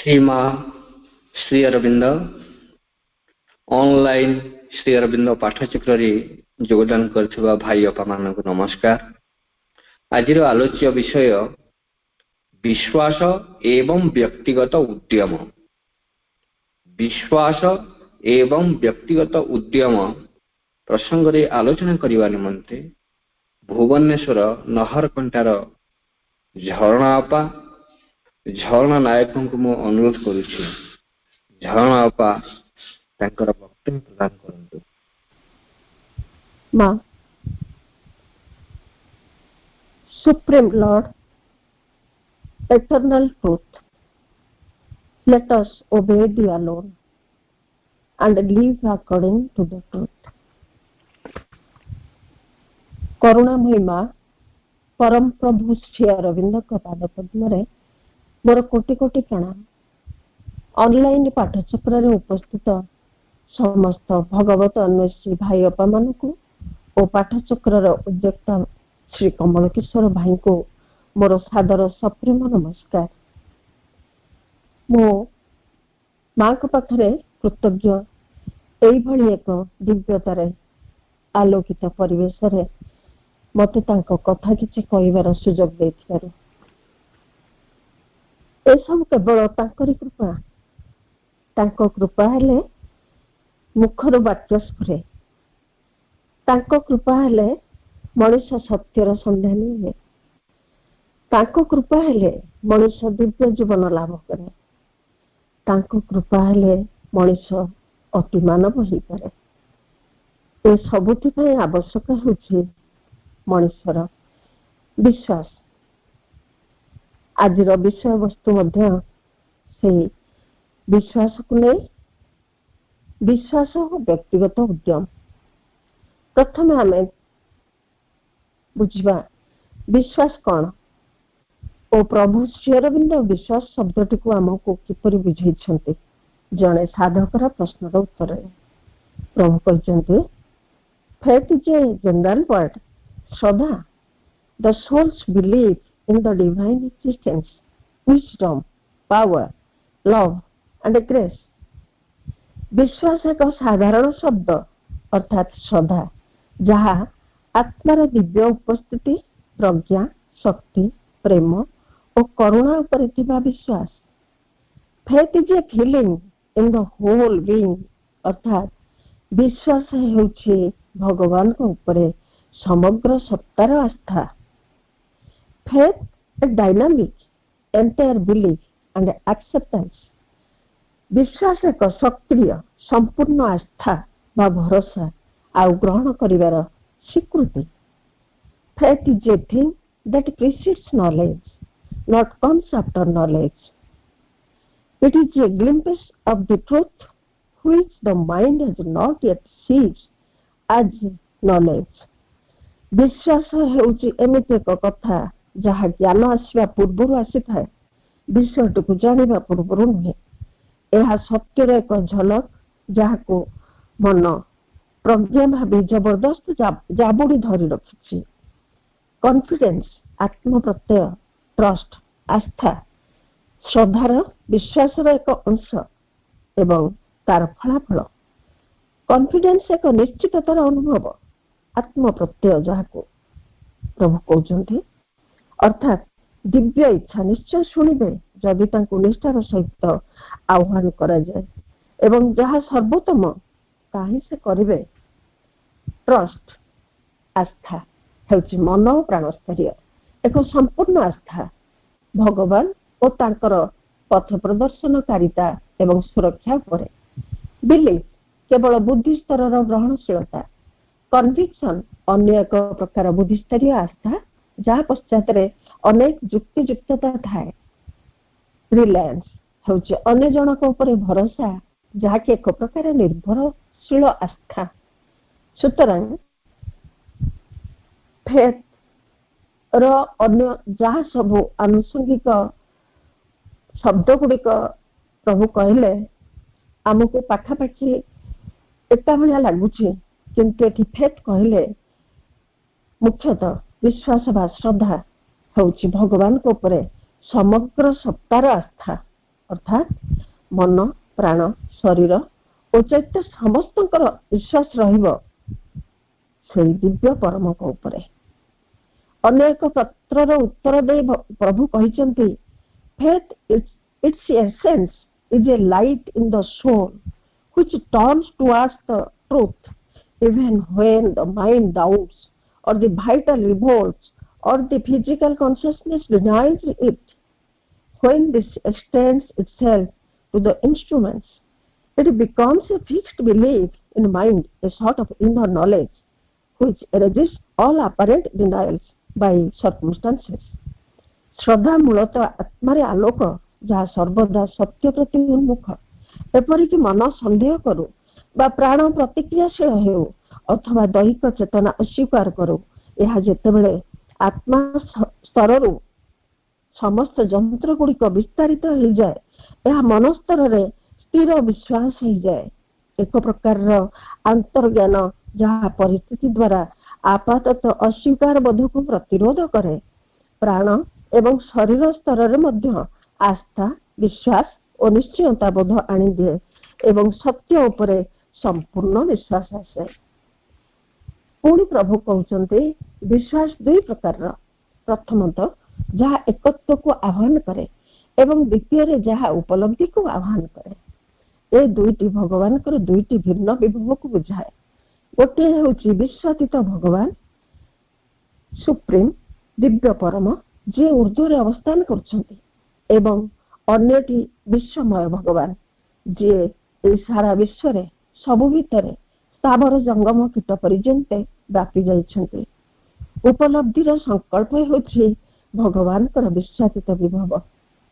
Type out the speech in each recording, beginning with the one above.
श्रीमा Shri Arvind online Shri Arvind पाठचक्र योगदान कर भाई अपा मान नमस्कार। आज आलोच्य विषय विश्वास एवं व्यक्तिगत उद्यम। विश्वास एवं व्यक्तिगत उद्यम प्रसंग रे आलोचना करने निमंते भुवनेश्वर नहरकंटार झरणा अपा झरणा नायक को मु अनुरोध करुछि। झरणा अपा तांकर वक्तव्य प्रदान करंतु। मां, Supreme Lord, eternal truth, let us obey thee alone and live according to the truth. करुणामयी मां, परम प्रभु श्री अरविंद पाद पद्म रे मोर कोटि कोटि प्रणाम। ऑनलाइन पाठचक्र रे उपस्थित समस्त भगवत अन्वेषी भाई अपा मानकु और पाठचक्र उद्योक्ता श्री कमल किशोर भाई को मोर सादर सप्रेम नमस्कार। मो मां को पाखरे कृतज्ञ एई भली एक दिव्यतार आलोकित परिवेश रे मते तांको कथा किछि कहिबार सुजोग दैथिबारु ए सब केवल तांकरी कृपा। तांको कृपा हेले मुखर वाक्य स्फुरे। तांको कृपा हेले मनुष सत्यर संधानी हुए। तांको कृपा हेले मनुष दिव्य जीवन लाभ करे। तांको कृपा हेले मनुष अति मानव हो पारे। ए सबुथि पय आवश्यक होछि मनुष्यर विश्वास। आज विषय वस्तु मध्य से विश्वास को नहीं विश्वास और व्यक्तिगत उद्यम। प्रथम आम बुझा विश्वास कौन और प्रभु श्री अरविंद विश्वास शब्दटी को आमको किपरि बुझाई। जड़े साधकर प्रश्नर उत्तर प्रभु कहते faith is a general word. श्रद्धा the souls believe in the divine existence, wisdom, power, love and grace. विश्वास एक साधारण शब्द अर्थात श्रद्धा जहा आत्मार दिव्य उपस्थिति, प्रज्ञा, शक्ति, प्रेम और करुणा उपर थिबा विश्वास। Faith is a feeling in the whole being अर्थात विश्वास हेउछि भगवान को ऊपर समग्र सत्तार आस्था। Faith, a dynamic, entire belief and acceptance. विश्वास एक सक्रिय संपूर्ण आस्था बा भरोसा आ ग्रहण करिवार स्वीकृति। Faith is a thing that precedes knowledge, not comes after knowledge. It is a glimpse of the truth which the mind has not yet seized as knowledge. विश्वास हेउछि एमिति एक कथा जहाँ ज्ञान आसवा पूर्वर आसी था विषयटी को जाना पूर्वर नुहे। यह सत्यर एक झलक जहाँ को मन प्रज्ञा भावी जबरदस्त जाबुड़ी धरी रखी। कॉन्फिडेंस आत्म प्रत्यय, ट्रस्ट आस्था श्रद्धार विश्वास एक अंश एवं तार फलाफल। कॉन्फिडेंस एक निश्चिततार अनुभव, आत्म प्रत्यय जहाँ को प्रभु कहते अर्थात दिव्य इच्छा निश्चय शुणिबे जदि तांको निष्ठार सहित आह्वान करा जाए एवं जहाँ सर्वोत्तम ताही से करिवे। ट्रस्ट आस्था हेउछि मन और प्राण स्तरीय एक संपूर्ण आस्था भगवान और तांकर पथ प्रदर्शनकारिता एवं सुरक्षा उपरे। बिलीफ केवल बुद्धि स्तर ग्रहणशीलता। कन्विक्शन अन्य एक प्रकार बुद्धि स्तरीय आस्था जहाँ पश्चात अनेक युक्तियुक्तता थाए। रिलायंस होउछि अन्य जनक ऊपर भरोसा जहाँ कि एक प्रकार निर्भरशील आस्था। सुतरां फेथ रो अन्य जहाँ सब आनुषंगिक शब्द गुड़िक प्रभु कहले आमको पाखापाखि एका भलिया लागुछि किंतु एठी फेथ कहले मुख्यतः विश्वास बा श्रद्धा होउछि भगवान को ऊपर समग्र सत्तार आस्था अर्थात मन प्राण शरीर और चैत्य समस्तଙ୍କର विश्वास रहिब सेई दिव्य परमक उपरे। अन्य एक पत्रर उत्तर दे प्रभु कहिसंती, faith its essence is a light in the soul which turns towards the truth even when the mind doubts or the vital revolts or the physical consciousness denies it. When this extends itself to the instruments, it becomes a fixed belief in mind, a sort of inner knowledge which resists all apparent denials by circumstances. श्रद्धा मूलतः आत्मारे आलोक जहाँ सर्वदा सत्य प्रति उन्मुख। एपरिक मन सन्देह करू बा प्राण प्रतिक्रियाशील हेउ अथवा दैहिक चेतना अस्वीकार करू, यह जेतेबेले आत्मा स्तररू समस्त जंत्र गुड़िक विस्तारित हो जाए, यह मन स्तर रे स्थिर विश्वास हो जाए। एक प्रकार अंतर्ज्ञान जहाँ परिस्थिति द्वारा आपातत अस्वीकार बोध को प्रतिरोध करे, प्राण एवं शरीर स्तर रे मध्य आस्था विश्वास और निश्चयता बोध आनी दिए एवं सत्य उपरे संपूर्ण विश्वास आसे। पुणी प्रभु कहते विश्वास दुई प्रकार, प्रथमतः जहाँ एकत्व को आह्वान करे एवं द्वितीय जहाँ उपलब्धि को आह्वान करे। ए दुईटी भगवान कर दुईटी भिन्न विभव को बुझाए। गोटे हूँ विश्वातीत भगवान सुप्रीम दिव्य परम जे ऊर्ध्व अवस्थान करछंती एवं अन्यटी विश्वमय भगवान जे ए सारा विश्व रे सबु भितरे स्थावर जंगम कीट पर्यंत व्यापी जाइछंती। उपलब्धिर संकल्प होछि भगवान कर विश्वातीत विभव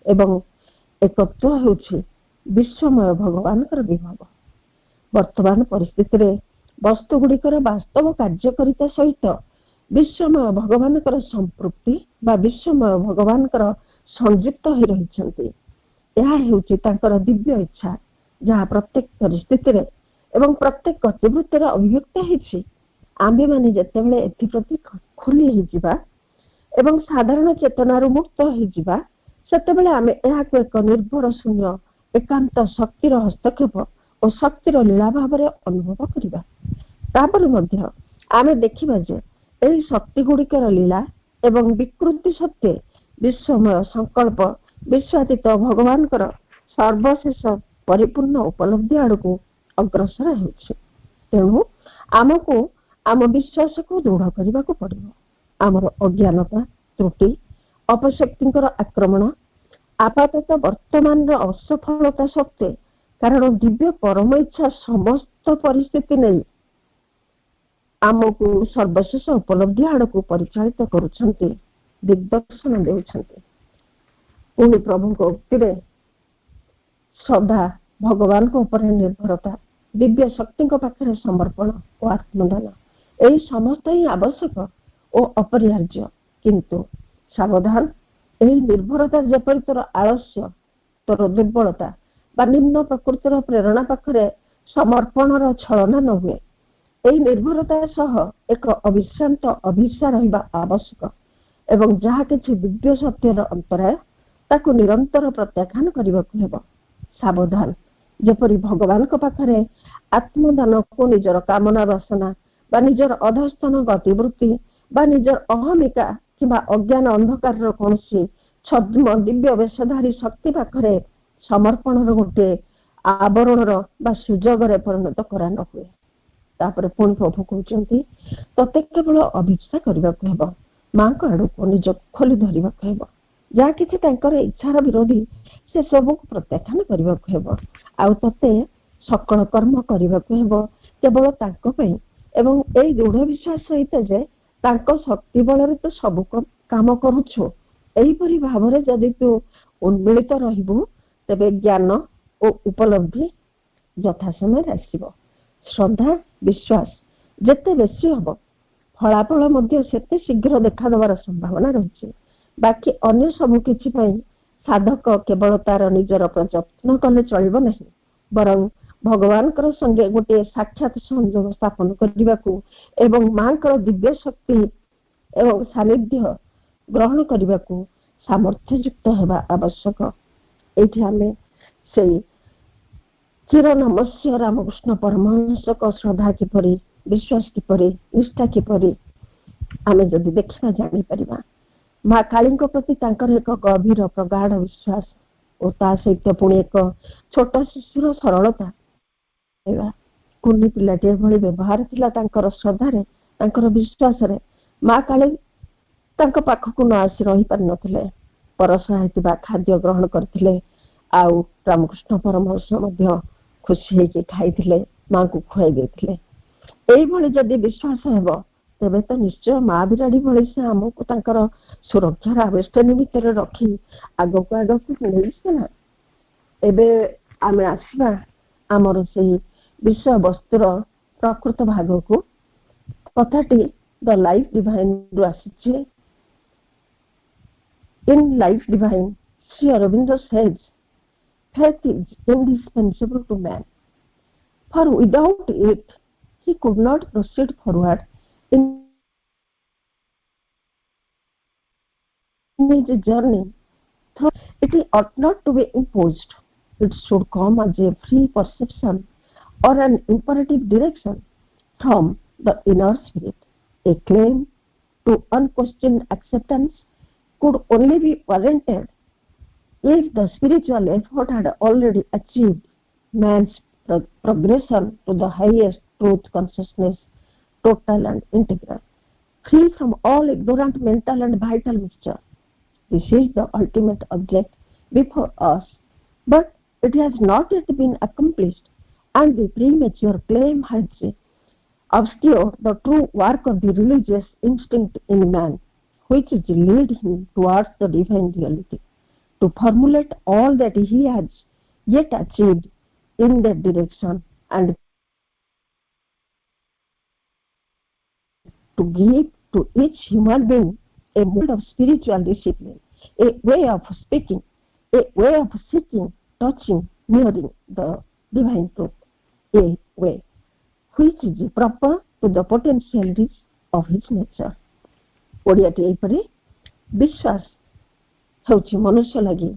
एवं एकत्व होछि विश्वमय भगवान कर विभव। वर्तमान परिस्थिति रे वस्तु गुड़िकर वास्तव कार्यकारिता सहित विश्वमय भगवान कर संपृक्ति बा विश्वमय भगवान कर संयुक्त हो रही। यह हेउछि तांकर दिव्य इच्छा जहाँ प्रत्येक परिस्थिति रे एवं प्रत्येक गतिवृत्तिर अभिव्यक्त होछि। आम्भे माने जेतेबेले एथिप्रति खुली हिजिबा एवं साधारण चेतनारू मुक्त हिजिबा सेतेबेले आमे एहाको एक निर्भर शून्य एकांत शक्तिर हस्तक्षेप और शक्तिर लीला भाव में अनुभव करिबा। तापर मध्य आमे देखिबा जे एही शक्ति गुड़िकर लीला एवं विकृति सत्य विश्वमय संकल्प विश्वातीत भगवान कर सर्वशेष परिपूर्ण उपलब्धि आड़ को अग्रसर होछि। तेणु आमको आम विश्वास को दृढ़ करने को पड़ो। आमर अज्ञानता त्रुटि अपशक्ति आक्रमण आपातत वर्तमान असफलता सत्वे कारण दिव्य परम इच्छा समस्त परिस्थिति नहीं आमको सर्वशेष उपलब्धि आड़ को परिचालित करुछंती, दिग्दर्शन देउछंती। पुणी प्रभु को उक्ति श्रद्धा भगवान को ऊपर निर्भरता दिव्य शक्ति पाखे समर्पण और आत्मदान यही समस्त ही आवश्यक और अपरिहार्य। किंतु सावधान, यही निर्भरता जेपरि तोर आलस्य तोर दुर्बलता बा निम्न प्रकृतिर प्रेरणा पाखे समर्पणर छलना न हुए। यही निर्भरता सह एक अविश्रांत अभिशा रहिबा आवश्यक एवं जहाँ किछि दिव्य सत्यर अंतराय ताकू निरंतर प्रत्याख्यान करबाकू हेब। सावधान, जेपरि भगवान को पाखरे आत्मदान को निजर कामना वासना बा निजर अधस्तन गतिवृत्ति बा निजर अहमिका किंबा अज्ञान अंधकार कौनसी छद्म दिव्य वेशधारी शक्ति पाखरे समर्पणर गोटे आवरणर बा सुजोगर परिणत करा न हुए। तापर पुणी प्रभु कहते तते केवल अभिच्छा करबाकू हेब, मां को आड़ को निज खोली धरबाकू हेब। जहाँ किछि तांकर इच्छार विरोधी से सबको प्रत्याख्यान करबाकू हेब। आउ तते सकल कर्म करबाकू हेब केवल तांको पई एवं एई दृढ़ विश्वास सहित जे तांको शक्ति बल तो सब काम करुछु। एहीपरि भावरे जदि तू उन्मिलित रहिबु तेबे ज्ञान और उपलब्धि यथा समय आसिबो। श्रद्धा विश्वास जेते बेसी हबो फलाफल मध्य सेते शीघ्र देखा देवार संभावना रही। बाकी अन्य सबु किछि पई साधक केवल तार निजर प्रयत्न कले चलिबो नहीं, बरं भगवान कर संगे गोटे साक्षात संयोग स्थापन करने एवं मां कर दिव्य शक्ति एवं सानिध्य ग्रहण करने सामर्थ्य युक्त हेबा आवश्यक। एठी आमे ସେଇ ଚିରନମସ୍ୟ ରାମକୃଷ୍ଣ ପରମହଂସଙ୍କ ଶ୍ରଦ୍ଧା କିପରି, ବିଶ୍ୱାସ କିପରି, ନିଷ୍ଠା କିପରି ଆମେ ଯଦି ଦେଖିବା ଜାଣିପାରିବା। ମା କାଳୀଙ୍କ ପ୍ରତି ତାଙ୍କର ଏକ ଗଭୀର ପ୍ରଗାଢ଼ ବିଶ୍ୱାସ ଓ ତା ସହିତ ପୁଣି ଏକ ଛୋଟ ଶିଶୁର ସରଳତା, କୁନି ପିଲାଟିଏ ଭଳି ବ୍ୟବହାର ଥିଲା ତାଙ୍କର ଶ୍ରଦ୍ଧାରେ, ତାଙ୍କର ବିଶ୍ୱାସରେ। ମା କାଳୀ ତାଙ୍କ ପାଖକୁ ନ ଆସି ରହିପାରିନଥିଲେ, ପରସା ହେଇଥିବା ଖାଦ୍ୟ ଗ୍ରହଣ କରିଥିଲେ। ଆଉ ରାମକୃଷ୍ଣ ପରମହଂସ ମଧ୍ୟ ଖୁସି ହେଇକି ଖାଇଥିଲେ, ମାଙ୍କୁ ଖୁଆଇ ଦେଇଥିଲେ। ଏଇଭଳି ଯଦି ବିଶ୍ୱାସ ହେବ ତେବେ ତ ନିଶ୍ଚୟ ମା ବିରାଡ଼ି ଭଳି ସେ ଆମକୁ ତାଙ୍କର ସୁରକ୍ଷାର ଆବେଷ୍ଟନୀ ଭିତରେ ରଖି ଆଗକୁ ନେଇଯିବେ ନା। ଏବେ ଆମେ ଆସିବା ଆମର ସେଇ ବିଷୟବସ୍ତୁର ପ୍ରକୃତ ଭାଗକୁ। କଥାଟି ଦ ଲାଇଫ୍ ଡିଭାଇନ୍ ରୁ ଆସିଛି। In Life Divine, Sri Aurobindo says, faith is indispensable to man, for without it he could not proceed forward in his journey. It ought not to be imposed. It should come as a free perception or an imperative direction from the inner spirit. A claim to unquestioned acceptance could only be warranted if the spiritual effort had already achieved man's progression to the highest truth consciousness, total and integral, free from all ignorant mental and vital mixture. This is the ultimate object before us, but it has not yet been accomplished, and the premature claim has obscured the true work of the religious instinct in man, which lead him towards the divine reality. To formulate all that he has yet achieved in that direction, and to give to each human being a mode of spiritual discipline, a way of speaking, a way of seeking, touching, nearing the divine truth, a way which is proper to the potentialities of his nature. ଓଡ଼ିଆଟି ଏହିପରି, ବିଶ୍ୱାସ ହେଉଛି ମନୁଷ୍ୟ ଲାଗି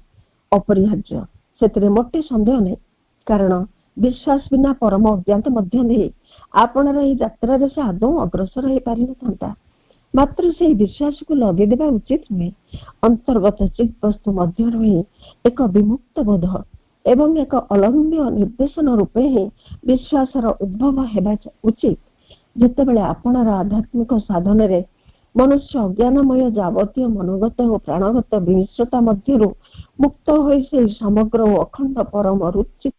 ଅପରିହାର୍ଯ୍ୟ, ସେଥିରେ ମୋଟେ ସନ୍ଦେହ ନାହିଁ। କାରଣ ବିଶ୍ୱାସ ବିନା ପରମ ଅଜ୍ଞାତ ମଧ୍ୟ ନେଇ ଆପଣାର ଏହି ଯାତ୍ରାରେ ସେ ଆଦୌ ଅଗ୍ରସର ହେଇପାରିନଥାନ୍ତା। ମାତ୍ର ସେହି ବିଶ୍ୱାସକୁ ଲଗେଇଦେବା ଉଚିତ ନୁହେଁ। ଅନ୍ତର୍ଗତ ଚିତ୍ତବସ୍ତୁ ମଧ୍ୟରୁ ହିଁ ଏକ ବିମୁକ୍ତ ବୋଧ ଏବଂ ଏକ ଅଲମ୍ବ୍ୟ ନିର୍ଦ୍ଦେଶନ ରୂପେ ହିଁ ବିଶ୍ୱାସର ଉଦ୍ଭବ ହେବା ଉଚିତ। ଯେତେବେଳେ ଆପଣାର ଆଧ୍ୟାତ୍ମିକ ସାଧନରେ ମନୁଷ୍ୟ ଅଜ୍ଞାନମୟ ଯାବତୀୟ ମନୋଗତ ଓ ପ୍ରାଣଗତ ବିମିଶ୍ରତା ମଧ୍ୟରୁ ମୁକ୍ତ ହୋଇ ସେହି ସମଗ୍ର ଓ ଅଖଣ୍ଡ ପରମ ରୁଚିରେ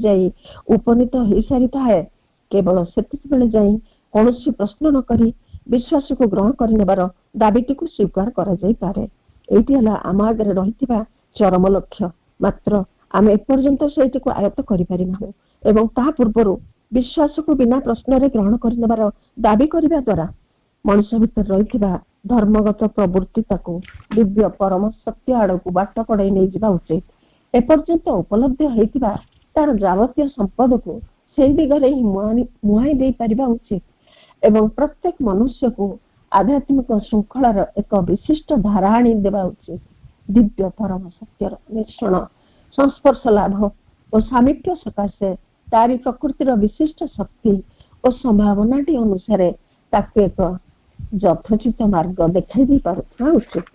ଯାଇ ଉପନୀତ ହେଇସାରିଥାଏ, କେବଳ ସେତିକିବେଳେ ଯାଇ କୌଣସି ପ୍ରଶ୍ନ ନ କରି ବିଶ୍ୱାସକୁ ଗ୍ରହଣ କରିନେବାର ଦାବିଟିକୁ ସ୍ୱୀକାର କରାଯାଇପାରେ। ଏଇଟି ହେଲା ଆମ ଆଗରେ ରହିଥିବା ଚରମ ଲକ୍ଷ୍ୟ। ମାତ୍ର ଆମେ ଏପର୍ଯ୍ୟନ୍ତ ସେଇଟିକୁ ଆୟତ୍ତ କରିପାରିନାହୁଁ ଏବଂ ତାହା ପୂର୍ବରୁ ବିଶ୍ୱାସକୁ ବିନା ପ୍ରଶ୍ନରେ ଗ୍ରହଣ କରିନେବାର ଦାବି କରିବା ଦ୍ୱାରା ମଣିଷ ଭିତରେ ରହିଥିବା ଧର୍ମଗତ ପ୍ରବୃତ୍ତି ତାକୁ ଦିବ୍ୟ ପରମ ସତ୍ୟ ଆଡ଼କୁ ବାଟ କଢ଼ାଇ ନେଇଯିବା ଉଚିତ। ଏପର୍ଯ୍ୟନ୍ତ ଉପଲବ୍ଧ ହେଇଥିବା ତାର ଯାବତୀୟ ସମ୍ପଦକୁ ସେହି ଦିଗରେ ହିଁ ମୁହାଁଇ ଦେଇପାରିବା ଉଚିତ ଏବଂ ପ୍ରତ୍ୟେକ ମନୁଷ୍ୟକୁ ଆଧ୍ୟାତ୍ମିକ ଶୃଙ୍ଖଳାର ଏକ ବିଶିଷ୍ଟ ଧାରା ଆଣି ଦେବା ଉଚିତ। ଦିବ୍ୟ ପରମ ସତ୍ୟର ମିଶ୍ରଣ, ସଂସ୍ପର୍ଶ ଲାଭ ଓ ସାମୀପ୍ୟ ସକାଶେ ତାରି ପ୍ରକୃତିର ବିଶିଷ୍ଟ ଶକ୍ତି ଓ ସମ୍ଭାବନାଟି ଅନୁସାରେ ତାକୁ ଏକ ଯଥୋଚିତ ମାର୍ଗ ଦେଖାଇ ଦେଇ ପାରୁଥିବା ଉଚିତ।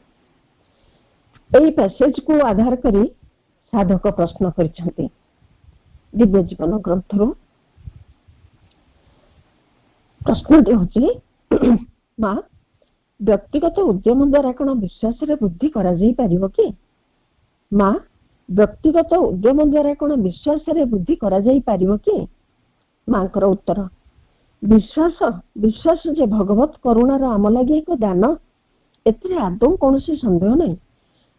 ଏହି ପ୍ୟାସେଜକୁ ଆଧାର କରି ସାଧକ ପ୍ରଶ୍ନ କରିଛନ୍ତି। ଦିବ୍ୟ ଜୀବନ ଗ୍ରନ୍ଥରୁ ପ୍ରଶ୍ନଟି ହେଉଛି, ମା, ବ୍ୟକ୍ତିଗତ ଉଦ୍ୟମ ଦ୍ୱାରା କ'ଣ ବିଶ୍ୱାସରେ ବୃଦ୍ଧି କରାଯାଇ ପାରିବ କି? ମା, ବ୍ୟକ୍ତିଗତ ଉଦ୍ୟମ ଦ୍ୱାରା କ'ଣ ବିଶ୍ୱାସରେ ବୃଦ୍ଧି କରାଯାଇ ପାରିବ କି? ମାଙ୍କର ଉତ୍ତର, ବିଶ୍ୱାସ ଯେ ଭଗବତ କରୁଣାର ଆମ ଲାଗି ଏକ ଦାନ, ଏଥିରେ ଆଦୌ କୌଣସି ସନ୍ଦେହ ନାହିଁ।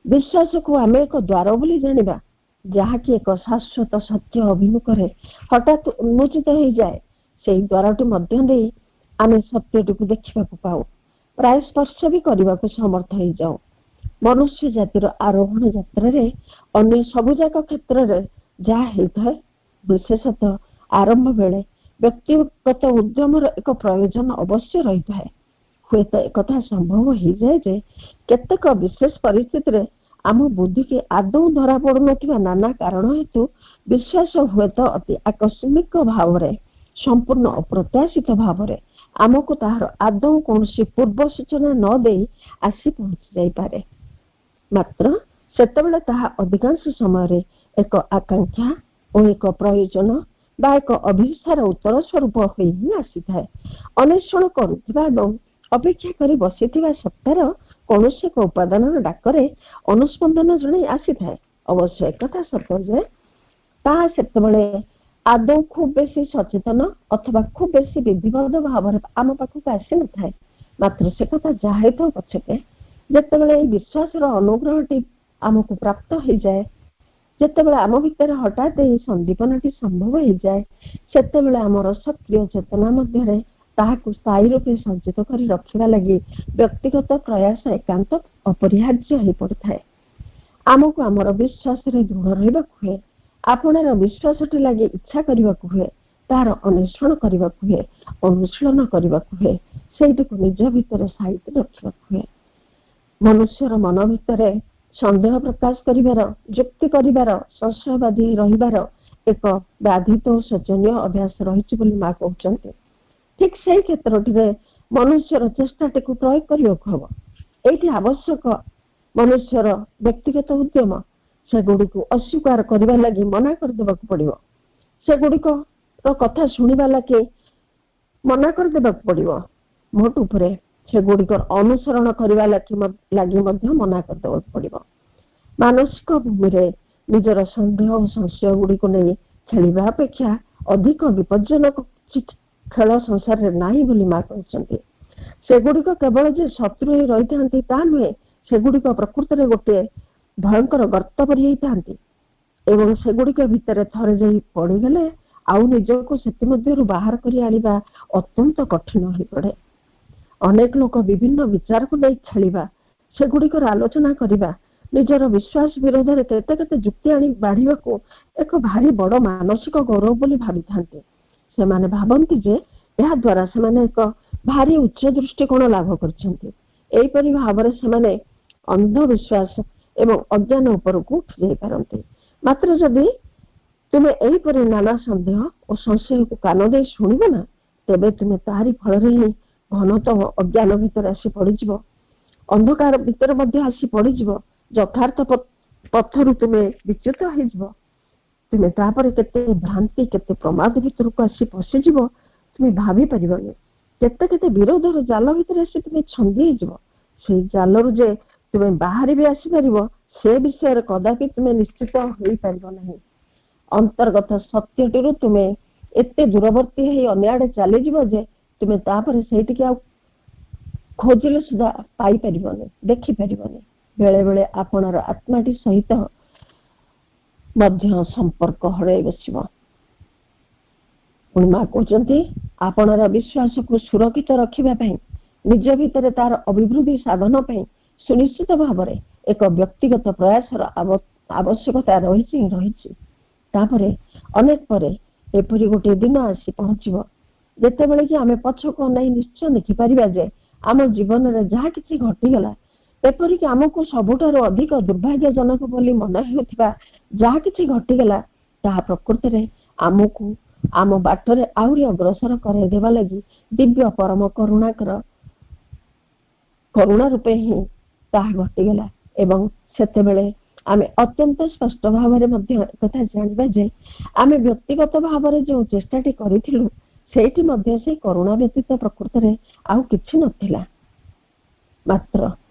ବିଶ୍ୱାସକୁ ଆମେ ଏକ ଦ୍ୱାର ବୋଲି ଜାଣିବା, ଯାହାକି ଏକ ଶାଶ୍ୱତ ସତ୍ୟ ଅଭିମୁଖରେ ହଠାତ୍ ଉନ୍ମୋଚିତ ହେଇଯାଏ। ସେହି ଦ୍ୱାରଟି ମଧ୍ୟ ଦେଇ ଆମେ ସତ୍ୟଟିକୁ ଦେଖିବାକୁ ପାଉ, ପ୍ରାୟ ସ୍ପର୍ଶ ବି କରିବାକୁ ସମର୍ଥ ହେଇଯାଉ। ମନୁଷ୍ୟ ଜାତିର ଆରୋହଣ ଯାତ୍ରାରେ ଅନ୍ୟ ସବୁଯାକ କ୍ଷେତ୍ରରେ ଯାହା ହେଇଥାଏ, ବିଶେଷତଃ ଆରମ୍ଭ ବେଳେ ବ୍ୟକ୍ତିଗତ ଉଦ୍ୟମର ଏକ ପ୍ରୟୋଜନ ଅବଶ୍ୟ ରହିଥାଏ। ହୁଏତ ଏକଥା ସମ୍ଭବ ହେଇଯାଏ ଯେ କେତେକ ବିଶେଷ ପରିସ୍ଥିତିରେ ଆମ ବୁଦ୍ଧିକି ଆଦୌ ଧରା ପଡୁନଥିବା ନାନା କାରଣ ହେତୁ ବିଶ୍ୱାସ ହୁଏତ ଅତି ଆକସ୍ମିକ ଭାବରେ, ସମ୍ପୂର୍ଣ୍ଣ ଅପ୍ରତ୍ୟାଶିତ ଭାବରେ ଆମକୁ ତାହାର ଆଦୌ କୌଣସି ପୂର୍ବ ସୂଚନା ନ ଦେଇ ଆସି ପହଞ୍ଚି ଯାଇପାରେ। ମାତ୍ର ସେତେବେଳେ ତାହା ଅଧିକାଂଶ ସମୟରେ ଏକ ଆକାଂକ୍ଷା ଓ ଏକ ପ୍ରୟୋଜନ ବା ଏକ ଅଭିସାର ଉତ୍ତର ସ୍ୱରୂପ ହୋଇ ହିଁ ଆସିଥାଏ। ଅନ୍ୱେଷଣ କରୁଥିବା ଏବଂ ଅପେକ୍ଷା କରି ବସିଥିବା ସତ୍ତାର କୌଣସି ଏକ ଉପାଦାନର ଡାକରେ ଅନୁସ୍ପନ୍ଦନ ଜଣାଇ ଆସିଥାଏ। ଅବଶ୍ୟ ଏକଥା ସତ ଯେ ତାହା ସେତେବେଳେ ଆଦୌ ଖୁବ୍ ବେଶୀ ସଚେତନ ଅଥବା ଖୁବ୍ ବେଶୀ ବିଧିବଦ୍ଧ ଭାବରେ ଆମ ପାଖକୁ ଆସିନଥାଏ। ମାତ୍ର ସେ କଥା ଯାହା ହେଇଥାଉ ପଛକେ, ଯେତେବେଳେ ଏହି ବିଶ୍ୱାସର ଅନୁଗ୍ରହଟି ଆମକୁ ପ୍ରାପ୍ତ ହେଇଯାଏ, ଯେତେବେଳେ ଆମ ଭିତରେ ହଠାତ୍ ଏହି ସନ୍ଦୀପନଟି ସମ୍ଭବ ହେଇଯାଏ, ସେତେବେଳେ ଆମର ସକ୍ରିୟ ଚେତନା ମଧ୍ୟରେ ତାହାକୁ ସ୍ଥାୟୀ ରୂପେ ସଞ୍ଚିତ କରି ରଖିବା ଲାଗି ବ୍ୟକ୍ତିଗତ ପ୍ରୟାସ ଏକାନ୍ତ ଅପରିହାର୍ଯ୍ୟ ହୋଇପଡ଼ିଥାଏ। ଆମକୁ ଆମର ବିଶ୍ୱାସରେ ଦୃଢ଼ ରହିବାକୁ ହୁଏ, ଆପଣାର ବିଶ୍ୱାସଟି ଲାଗି ଇଚ୍ଛା କରିବାକୁ ହୁଏ, ତାହାର ଅନ୍ୱେଷଣ କରିବାକୁ ହୁଏ, ଅନୁଶୀଳନ କରିବାକୁ ହୁଏ, ସେଇଟିକୁ ନିଜ ଭିତରେ ସାଇତି ରଖିବାକୁ ହୁଏ। ମନୁଷ୍ୟର ମନ ଭିତରେ ସନ୍ଦେହ ପ୍ରକାଶ କରିବାର, ଯୁକ୍ତି କରିବାର, ସଂଶୟବାଦୀ ରହିବାର ଏକ ବ୍ୟାଧିତ ଓ ଶୋଚନୀୟ ଅଭ୍ୟାସ ରହିଛି ବୋଲି ମା କହୁଛନ୍ତି। ଠିକ୍ ସେଇ କ୍ଷେତ୍ରଟିରେ ମନୁଷ୍ୟର ଚେଷ୍ଟାଟିକୁ ପ୍ରୟୋଗ କରିବାକୁ ହେବ। ଏଇଠି ଆବଶ୍ୟକ ମନୁଷ୍ୟର ବ୍ୟକ୍ତିଗତ ଉଦ୍ୟମ। ସେଗୁଡ଼ିକୁ ଅସ୍ୱୀକାର କରିବା ଲାଗି ମନା କରିଦେବାକୁ ପଡ଼ିବ। ସେଗୁଡ଼ିକର କଥା ଶୁଣିବା ଲାଗି ମନା କରିଦେବାକୁ ପଡ଼ିବ। ମୋଟ ଉପରେ ସେଗୁଡ଼ିକର ଅନୁସରଣ କରିବା ଲାଗି ମଧ୍ୟ ମନା କରିଦେବାକୁ ପଡ଼ିବ। ମାନସିକ ଭୂମିରେ ନିଜର ସନ୍ଦେହ ଓ ସଂଶୟ ଗୁଡ଼ିକୁ ନେଇ ଖେଳିବା ଅପେକ୍ଷା ଅଧିକ ବିପଜ୍ଜନକ କିଛି ଖେଳ ସଂସାରରେ ନାହିଁ ବୋଲି ମା କହିଛନ୍ତି। ସେଗୁଡ଼ିକ କେବଳ ଯେ ଶତ୍ରୁ ହୋଇ ରହିଥାନ୍ତି ତାହା ନୁହେଁ, ସେଗୁଡ଼ିକ ପ୍ରକୃତରେ ଗୋଟିଏ ଭୟଙ୍କର ଗର୍ତ୍ତ ପରି ହେଇଥାନ୍ତି ଏବଂ ସେଗୁଡ଼ିକ ଭିତରେ ଥରେ ଯାଇ ପଡ଼ିଗଲେ ଆଉ ନିଜକୁ ସେଥିମଧ୍ୟରୁ ବାହାର କରି ଆଣିବା ଅତ୍ୟନ୍ତ କଠିନ ହୋଇପଡ଼େ। ଅନେକ ଲୋକ ବିଭିନ୍ନ ବିଚାରକୁ ନେଇ ଖେଳିବା, ସେଗୁଡ଼ିକର ଆଲୋଚନା କରିବା, ନିଜର ବିଶ୍ୱାସ ବିରୋଧରେ କେତେ କେତେ ଯୁକ୍ତି ଆଣି ବାଢ଼ିବାକୁ ଏକ ଭାରି ବଡ଼ ମାନସିକ ଗୌରବ ବୋଲି ଭାବିଥାନ୍ତି। ସେମାନେ ଭାବନ୍ତି ଯେ ଏହା ଦ୍ୱାରା ସେମାନେ ଏକ ଭାରି ଉଚ୍ଚ ଦୃଷ୍ଟିକୋଣ ଲାଭ କରିଛନ୍ତି। ଏହିପରି ଭାବରେ ସେମାନେ ଅନ୍ଧବିଶ୍ୱାସ ଏବଂ ଅଜ୍ଞାନ ଉପରକୁ ଉଠି ଯାଇପାରନ୍ତି। ମାତ୍ର ଯଦି ତୁମେ ଏହିପରି ନାନା ସନ୍ଦେହ ଓ ସଂଶୟକୁ କାନ ଦେଇ ଶୁଣିବ ନା, ତେବେ ତୁମେ ତାହାରି ଫଳରେ ହିଁ ଘନତମ ଅଜ୍ଞାନ ଭିତରେ ଆସି ପଡ଼ିଯିବ, ଅନ୍ଧକାର ଭିତରେ ମଧ୍ୟ ଆସି ପଡ଼ିଯିବ, ଯଥାର୍ଥ ପଥରୁ ତୁମେ ବିଚ୍ୟୁତ ହେଇଯିବ। ତୁମେ ତାପରେ କେତେ ଭ୍ରାନ୍ତି, କେତେ ପ୍ରମାଦ ଭିତରକୁ ଆସି ପଶିଯିବ ତୁମେ ଭାବି ପାରିବନି। କେତେ କେତେ ବିରୋଧର ଜାଲ ଭିତରେ ଆସି ତୁମେ ଛନ୍ଦି ହେଇଯିବ। ସେଇ ଜାଲରୁ ଯେ ତୁମେ ବାହାରି ବି ଆସିପାରିବ ସେ ବିଷୟରେ କଦାପି ତୁମେ ନିଶ୍ଚିତ ହୋଇପାରିବ ନାହିଁ। ଅନ୍ତର୍ଗତ ସତ୍ୟଟିରୁ ତୁମେ ଏତେ ଦୂରବର୍ତ୍ତୀ ହେଇ ଅନ୍ୟଆଡ଼େ ଚାଲିଯିବ ଯେ ତୁମେ ତାପରେ ସେଇଟିକି ଆଉ ଖୋଜିଲେ ସୁଦ୍ଧା ପାଇପାରିବନି, ଦେଖିପାରିବନି। ବେଳେ ବେଳେ ଆପଣାର ଆତ୍ମାଟି ସହିତ ମଧ୍ୟ ସମ୍ପର୍କ ହରାଇ ବସିବ। ପୁଣି ମା କହୁଛନ୍ତି, ଆପଣାର ବିଶ୍ୱାସକୁ ସୁରକ୍ଷିତ ରଖିବା ପାଇଁ, ନିଜ ଭିତରେ ତାର ଅଭିବୃଦ୍ଧି ସାଧନ ପାଇଁ ସୁନିଶ୍ଚିତ ଭାବରେ ଏକ ବ୍ୟକ୍ତିଗତ ପ୍ରୟାସର ଆବଶ୍ୟକତା ରହିଛି। ତାପରେ ଅନେକ ପରେ ଏପରି ଗୋଟିଏ ଦିନ ଆସି ପହଞ୍ଚିବ ଯେତେବେଳେ କି ଆମେ ପଛକୁ ଅନାଇ ନିଶ୍ଚୟ ଦେଖିପାରିବା ଯେ ଆମ ଜୀବନରେ ଯାହା କିଛି ଘଟିଗଲା, ଏପରିକି ଆମକୁ ସବୁଠାରୁ ଅଧିକ ଦୁର୍ଭାଗ୍ୟଜନକ ବୋଲି ମନେ ହେଉଥିବା ଯାହା କିଛି ଘଟିଗଲା, ତାହା ପ୍ରକୃତରେ ଆମକୁ ଆମ ବାଟରେ ଆହୁରି ଅଗ୍ରସର କରାଇଦେବା ଲାଗି ଦିବ୍ୟ ପରମ କରୁଣା ରୂପେ ହିଁ ତାହା ଘଟିଗଲା। ଏବଂ ସେତେବେଳେ ଆମେ ଅତ୍ୟନ୍ତ ସ୍ପଷ୍ଟ ଭାବରେ ମଧ୍ୟ ଏକଥା ଜାଣିବା ଯେ ଆମେ ବ୍ୟକ୍ତିଗତ ଭାବରେ ଯେଉଁ ଚେଷ୍ଟାଟି କରିଥିଲୁ ସେଇଠି ମଧ୍ୟ ସେଇ କରୁଣା ବ୍ୟତୀତ ପ୍ରକୃତରେ ଆଉ କିଛି ନଥିଲା। ମାତ୍ର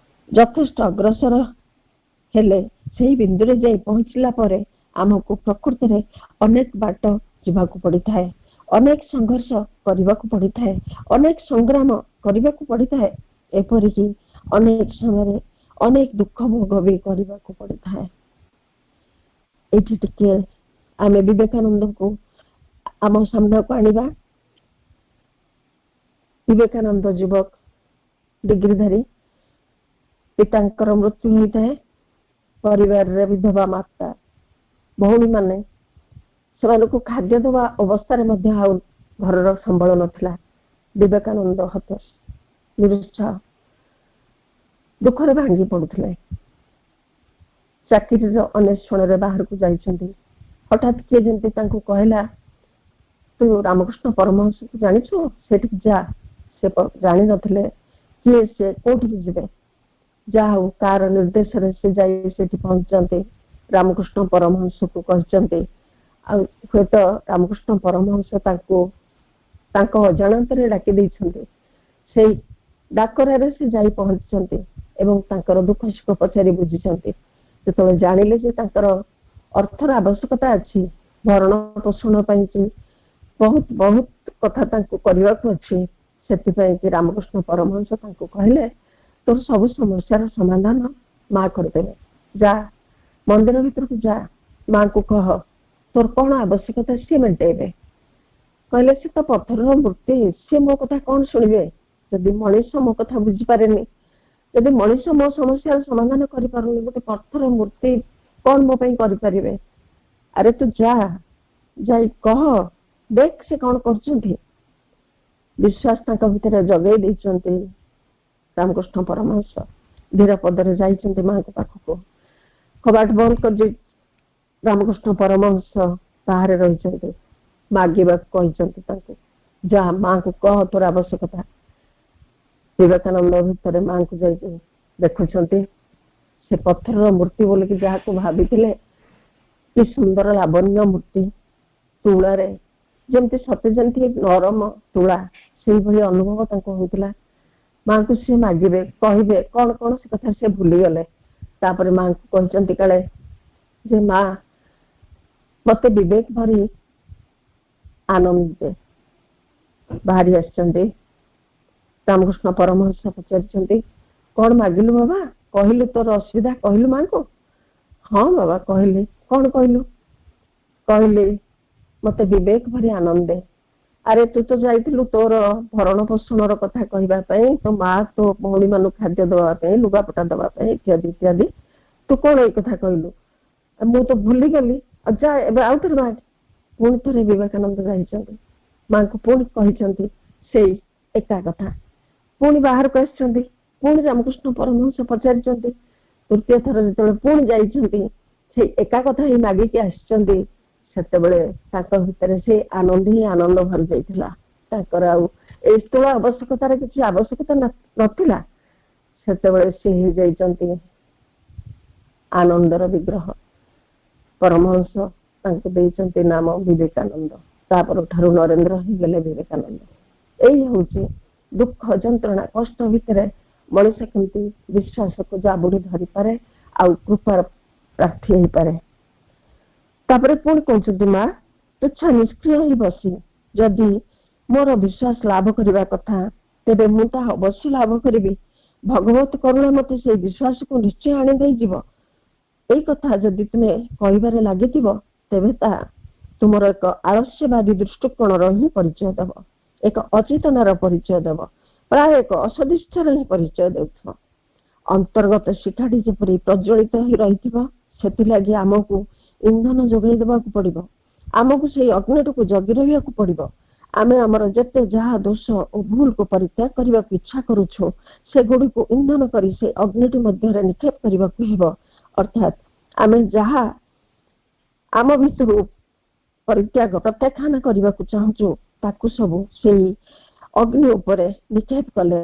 ଯଥେଷ୍ଟ ଅଗ୍ରସର ହେଲେ ସେହି ବିନ୍ଦୁରେ ଯାଇ ପହଞ୍ଚିଲା ପରେ ଆମକୁ ପ୍ରକୃତରେ ଅନେକ ବାଟ ଯିବାକୁ ପଡ଼ିଥାଏ, ଅନେକ ସଂଘର୍ଷ କରିବାକୁ ପଡ଼ିଥାଏ, ଅନେକ ସଂଗ୍ରାମ କରିବାକୁ ପଡ଼ିଥାଏ, ଏପରିକି ଅନେକ ସମୟରେ ଅନେକ ଦୁଃଖ ଭୋଗ ବି କରିବାକୁ ପଡ଼ିଥାଏ। ଏଇଠି ଟିକେ ଆମେ ବିବେକାନନ୍ଦଙ୍କୁ ଆମ ସାମ୍ନାକୁ ଆଣିବା। ବିବେକାନନ୍ଦ ଯୁବକ, ଡିଗ୍ରୀଧାରୀ, ପିତାଙ୍କର ମୃତ୍ୟୁ ହୋଇଥାଏ। ପରିବାରରେ ବିଧବା ମାତା, ଭଉଣୀମାନେ, ସେମାନଙ୍କୁ ଖାଦ୍ୟ ଦେବା ଅବସ୍ଥାରେ ମଧ୍ୟ ଆଉ ଘରର ସମ୍ବଳ ନଥିଲା। ବିବେକାନନ୍ଦ ହତାଶ, ନିରୁତ୍ସାହ, ଦୁଃଖରେ ଭାଙ୍ଗି ପଡୁଥିଲେ। ଚାକିରିର ଅନ୍ୱେଷଣରେ ବାହାରକୁ ଯାଇଛନ୍ତି। ହଠାତ୍ କିଏ ଯେମିତି ତାଙ୍କୁ କହିଲା, ତୁ ରାମକୃଷ୍ଣ ପରମହଂସକୁ ଜାଣିଛୁ, ସେଠିକି ଯା। ସେ ଜାଣିନଥିଲେ କିଏ ସେ, କୋଉଠିକି ଯିବେ। ଯାହା ହଉ କାହାର ନିର୍ଦ୍ଦେଶରେ ସେ ଯାଇ ସେଠି ପହଞ୍ଚିଛନ୍ତି। ରାମକୃଷ୍ଣ ପରମହଂସକୁ କହିଛନ୍ତି, ଆଉ ହୁଏତ ରାମକୃଷ୍ଣ ପରମହଂସ ତାଙ୍କୁ ତାଙ୍କ ଅଜାଣତରେ ଡାକି ଦେଇଛନ୍ତି। ସେଇ ଡାକରାରେ ସେ ଯାଇ ପହଞ୍ଚିଛନ୍ତି ଏବଂ ତାଙ୍କର ଦୁଃଖ ସୁଖ ପଚାରି ବୁଝିଛନ୍ତି। ଯେତେବେଳେ ଜାଣିଲେ ଯେ ତାଙ୍କର ଅର୍ଥର ଆବଶ୍ୟକତା ଅଛି, ଭରଣ ପୋଷଣ ପାଇଁ କି ବହୁତ ବହୁତ କଥା ତାଙ୍କୁ କରିବାକୁ ଅଛି, ସେଥିପାଇଁ କି ରାମକୃଷ୍ଣ ପରମହଂସ ତାଙ୍କୁ କହିଲେ, ତୋର ସବୁ ସମସ୍ୟାର ସମାଧାନ ମା କରିଦେବେ। ଯା ମନ୍ଦିର ଭିତରକୁ ଯା, ମାଙ୍କୁ କହ ତୋର କଣ ଆବଶ୍ୟକତା ସିଏ ମେଣ୍ଟେଇବେ। କହିଲେ, ସେ ତ ପଥରର ମୂର୍ତ୍ତି, ସିଏ ମୋ କଥା କଣ ଶୁଣିବେ। ଯଦି ମଣିଷ ମୋ କଥା ବୁଝିପାରେନି, ଯଦି ମଣିଷ ମୋ ସମସ୍ୟାର ସମାଧାନ କରିପାରୁନି, ଗୋଟେ ପଥର ମୂର୍ତ୍ତି କଣ ମୋ ପାଇଁ କରିପାରିବେ। ଆରେ ତୁ ଯା, ଯାଇ କହ, ଦେଖ ସେ କଣ କରୁଛନ୍ତି। ବିଶ୍ୱାସ ତାଙ୍କ ଭିତରେ ଜଗେଇ ଦେଇଛନ୍ତି। ରାମକୃଷ୍ଣ ପରମହଂସ ଧୀର ପଦରେ ଯାଇଛନ୍ତି ମାଙ୍କ ପାଖକୁ। କବାଟ ବନ୍ଦ କରି ରାମକୃଷ୍ଣ ପରମହଂସ ବାହାରେ ରହିଛନ୍ତି। ମାଗିବାକୁ କହିଛନ୍ତି ତାଙ୍କୁ, ଯା ମାଙ୍କୁ କହ ତୋର ଆବଶ୍ୟକତା। ବିବେକାନନ୍ଦ ଭିତରେ ମାଙ୍କୁ ଯାଇକି ଦେଖୁଛନ୍ତି। ସେ ପଥରର ମୂର୍ତ୍ତି ବୋଲିକି ଯାହାକୁ ଭାବିଥିଲେ, କି ସୁନ୍ଦର ଲାବଣ୍ୟ ମୂର୍ତ୍ତି, ତୁଳାରେ ଯେମିତି ସତେ ଯେମିତି ନରମ ତୁଳା, ସେଇଭଳି ଅନୁଭବ ତାଙ୍କୁ ହଉଥିଲା। ମାଙ୍କୁ ସିଏ ମାଗିବେ, କହିବେ କଣ କଣ, ସେ କଥା ସେ ଭୁଲିଗଲେ। ତାପରେ ମାଙ୍କୁ କହିଛନ୍ତି କାଳେ ଯେ ମା ମତେ ବିବେକ ଭରି ଆନନ୍ଦ ଦେ। ବାହାରି ଆସିଛନ୍ତି। ରାମକୃଷ୍ଣ ପରମହଂସ ପଚାରିଛନ୍ତି, କଣ ମାଗିଲୁ ବାବା, କହିଲୁ ତୋର ଅସୁବିଧା କହିଲୁ ମାଙ୍କୁ। ହଁ ବାବା କହିଲି। କଣ କହିଲୁ। କହିଲି ମତେ ବିବେକ ଭରି ଆନନ୍ଦ ଦେ। ଆରେ ତୁ ତ ଯାଇଥିଲୁ ତୋର ଭରଣ ପୋଷଣର କଥା କହିବା ପାଇଁ, ତୋ ମା ତୋ ଭଉଣୀ ମାନଙ୍କୁ ଖାଦ୍ୟ ଦେବା ପାଇଁ, ଲୁଗାପଟା ଦେବା ପାଇଁ, ଇତ୍ୟାଦି ଇତ୍ୟାଦି। ତୁ କଣ ଏଇ କଥା କହିଲୁ। ମୁଁ ତ ଭୁଲିଗଲି। ଯା ଏବେ ଆଉ ଥରେ ବାହାରି। ପୁଣି ଥରେ ବିବେକାନନ୍ଦ ଯାଇଛନ୍ତି, ମାଙ୍କୁ ପୁଣି କହିଛନ୍ତି ସେଇ ଏକା କଥା। ପୁଣି ବାହାରକୁ ଆସିଛନ୍ତି। ପୁଣି ରାମକୃଷ୍ଣ ପରମହଂସ ପଚାରିଛନ୍ତି। ତୃତୀୟ ଥର ଯେତେବେଳେ ପୁଣି ଯାଇଛନ୍ତି, ସେଇ ଏକା କଥା ହିଁ ମାଗିକି ଆସିଛନ୍ତି। ସେତେବେଳେ ତାଙ୍କ ଭିତରେ ସେ ଆନନ୍ଦ ହିଁ ଆନନ୍ଦ ଭରି ଯାଇଥିଲା। ତାଙ୍କର ଆଉ ଏଇ ସ୍ଥୂଳ ଆବଶ୍ୟକତାର କିଛି ଆବଶ୍ୟକତା ନଥିଲା। ସେତେବେଳେ ସେ ହେଇଯାଇଛନ୍ତି ଆନନ୍ଦର ବିଗ୍ରହ। ପରମହଂସ ତାଙ୍କୁ ଦେଇଛନ୍ତି ନାମ ବିବେକାନନ୍ଦ। ତାପରଠାରୁ ନରେନ୍ଦ୍ର ହେଇଗଲେ ବିବେକାନନ୍ଦ। ଏଇ ହଉଛି ଦୁଃଖ, ଯନ୍ତ୍ରଣା, କଷ୍ଟ ଭିତରେ ମଣିଷ କେମିତି ବିଶ୍ୱାସକୁ ଜାବୁଡି ଧରିପାରେ, ଆଉ କୃପାର ପ୍ରାର୍ଥୀ ହେଇପାରେ। ତାପରେ ପୁଣି କହୁଛନ୍ତି, ମା ତୁଚ୍ଛା ନିଷ୍କ୍ରିୟ ହେଇ ବସି ଯଦି ମୋର ବିଶ୍ୱାସ ଲାଭ କରିବା କଥା, ତେବେ ମୁଁ ତାହା ଅବଶ୍ୟ ଲାଭ କରିବି। ଭଗବତ କରୁଣା ମତେ ସେଇ ବିଶ୍ୱାସକୁ ନିଶ୍ଚୟ ଆଣି ଦେଇଯିବ। ଏଇ କଥା ଯଦି ତୁମେ କହିବାରେ ଲାଗିଥିବ, ତେବେ ତାହା ତୁମର ଏକ ଆଳସ୍ୟବାଦୀ ଦୃଷ୍ଟିକୋଣର ହିଁ ପରିଚୟ ଦେବ, ଏକ ଅଚେତନାର ପରିଚୟ ଦେବ, ପ୍ରାୟ ଏକ ଅସଦିଚ୍ଛାର ହିଁ ପରିଚୟ ଦେଉଥିବ। ଅନ୍ତର୍ଗତ ଶିଖାଟି ଯେପରି ପ୍ରଜ୍ୱଳିତ ହୋଇ ରହିଥିବ, ସେଥିଲାଗି ଆମକୁ ଇନ୍ଧନ ଯୋଗାଇ ଦେବାକୁ ପଡିବ। ଆମକୁ ସେଇ ଅଗ୍ନିଟିକୁ ଜଗି ରହିବାକୁ ପଡିବ। ଆମେ ଆମର ଯେତେ ଯାହା ଦୋଷ ଓ ଭୁଲକୁ ପରିତ୍ୟାଗ କରିବାକୁ ଇଚ୍ଛା କରୁଛୁ, ସେଗୁଡ଼ିକୁ ଇନ୍ଧନ କରି ସେ ଅଗ୍ନିଟି ମଧ୍ୟରେ ନିକ୍ଷେପ କରିବାକୁ ହେବ। ଅର୍ଥାତ୍ ଆମେ ଯାହା ଆମ ଭିତରୁ ପରିତ୍ୟାଗ ପ୍ରତ୍ୟାଖ୍ୟାନ କରିବାକୁ ଚାହୁଁଛୁ, ତାକୁ ସବୁ ସେଇ ଅଗ୍ନି ଉପରେ ନିକ୍ଷେପ କଲେ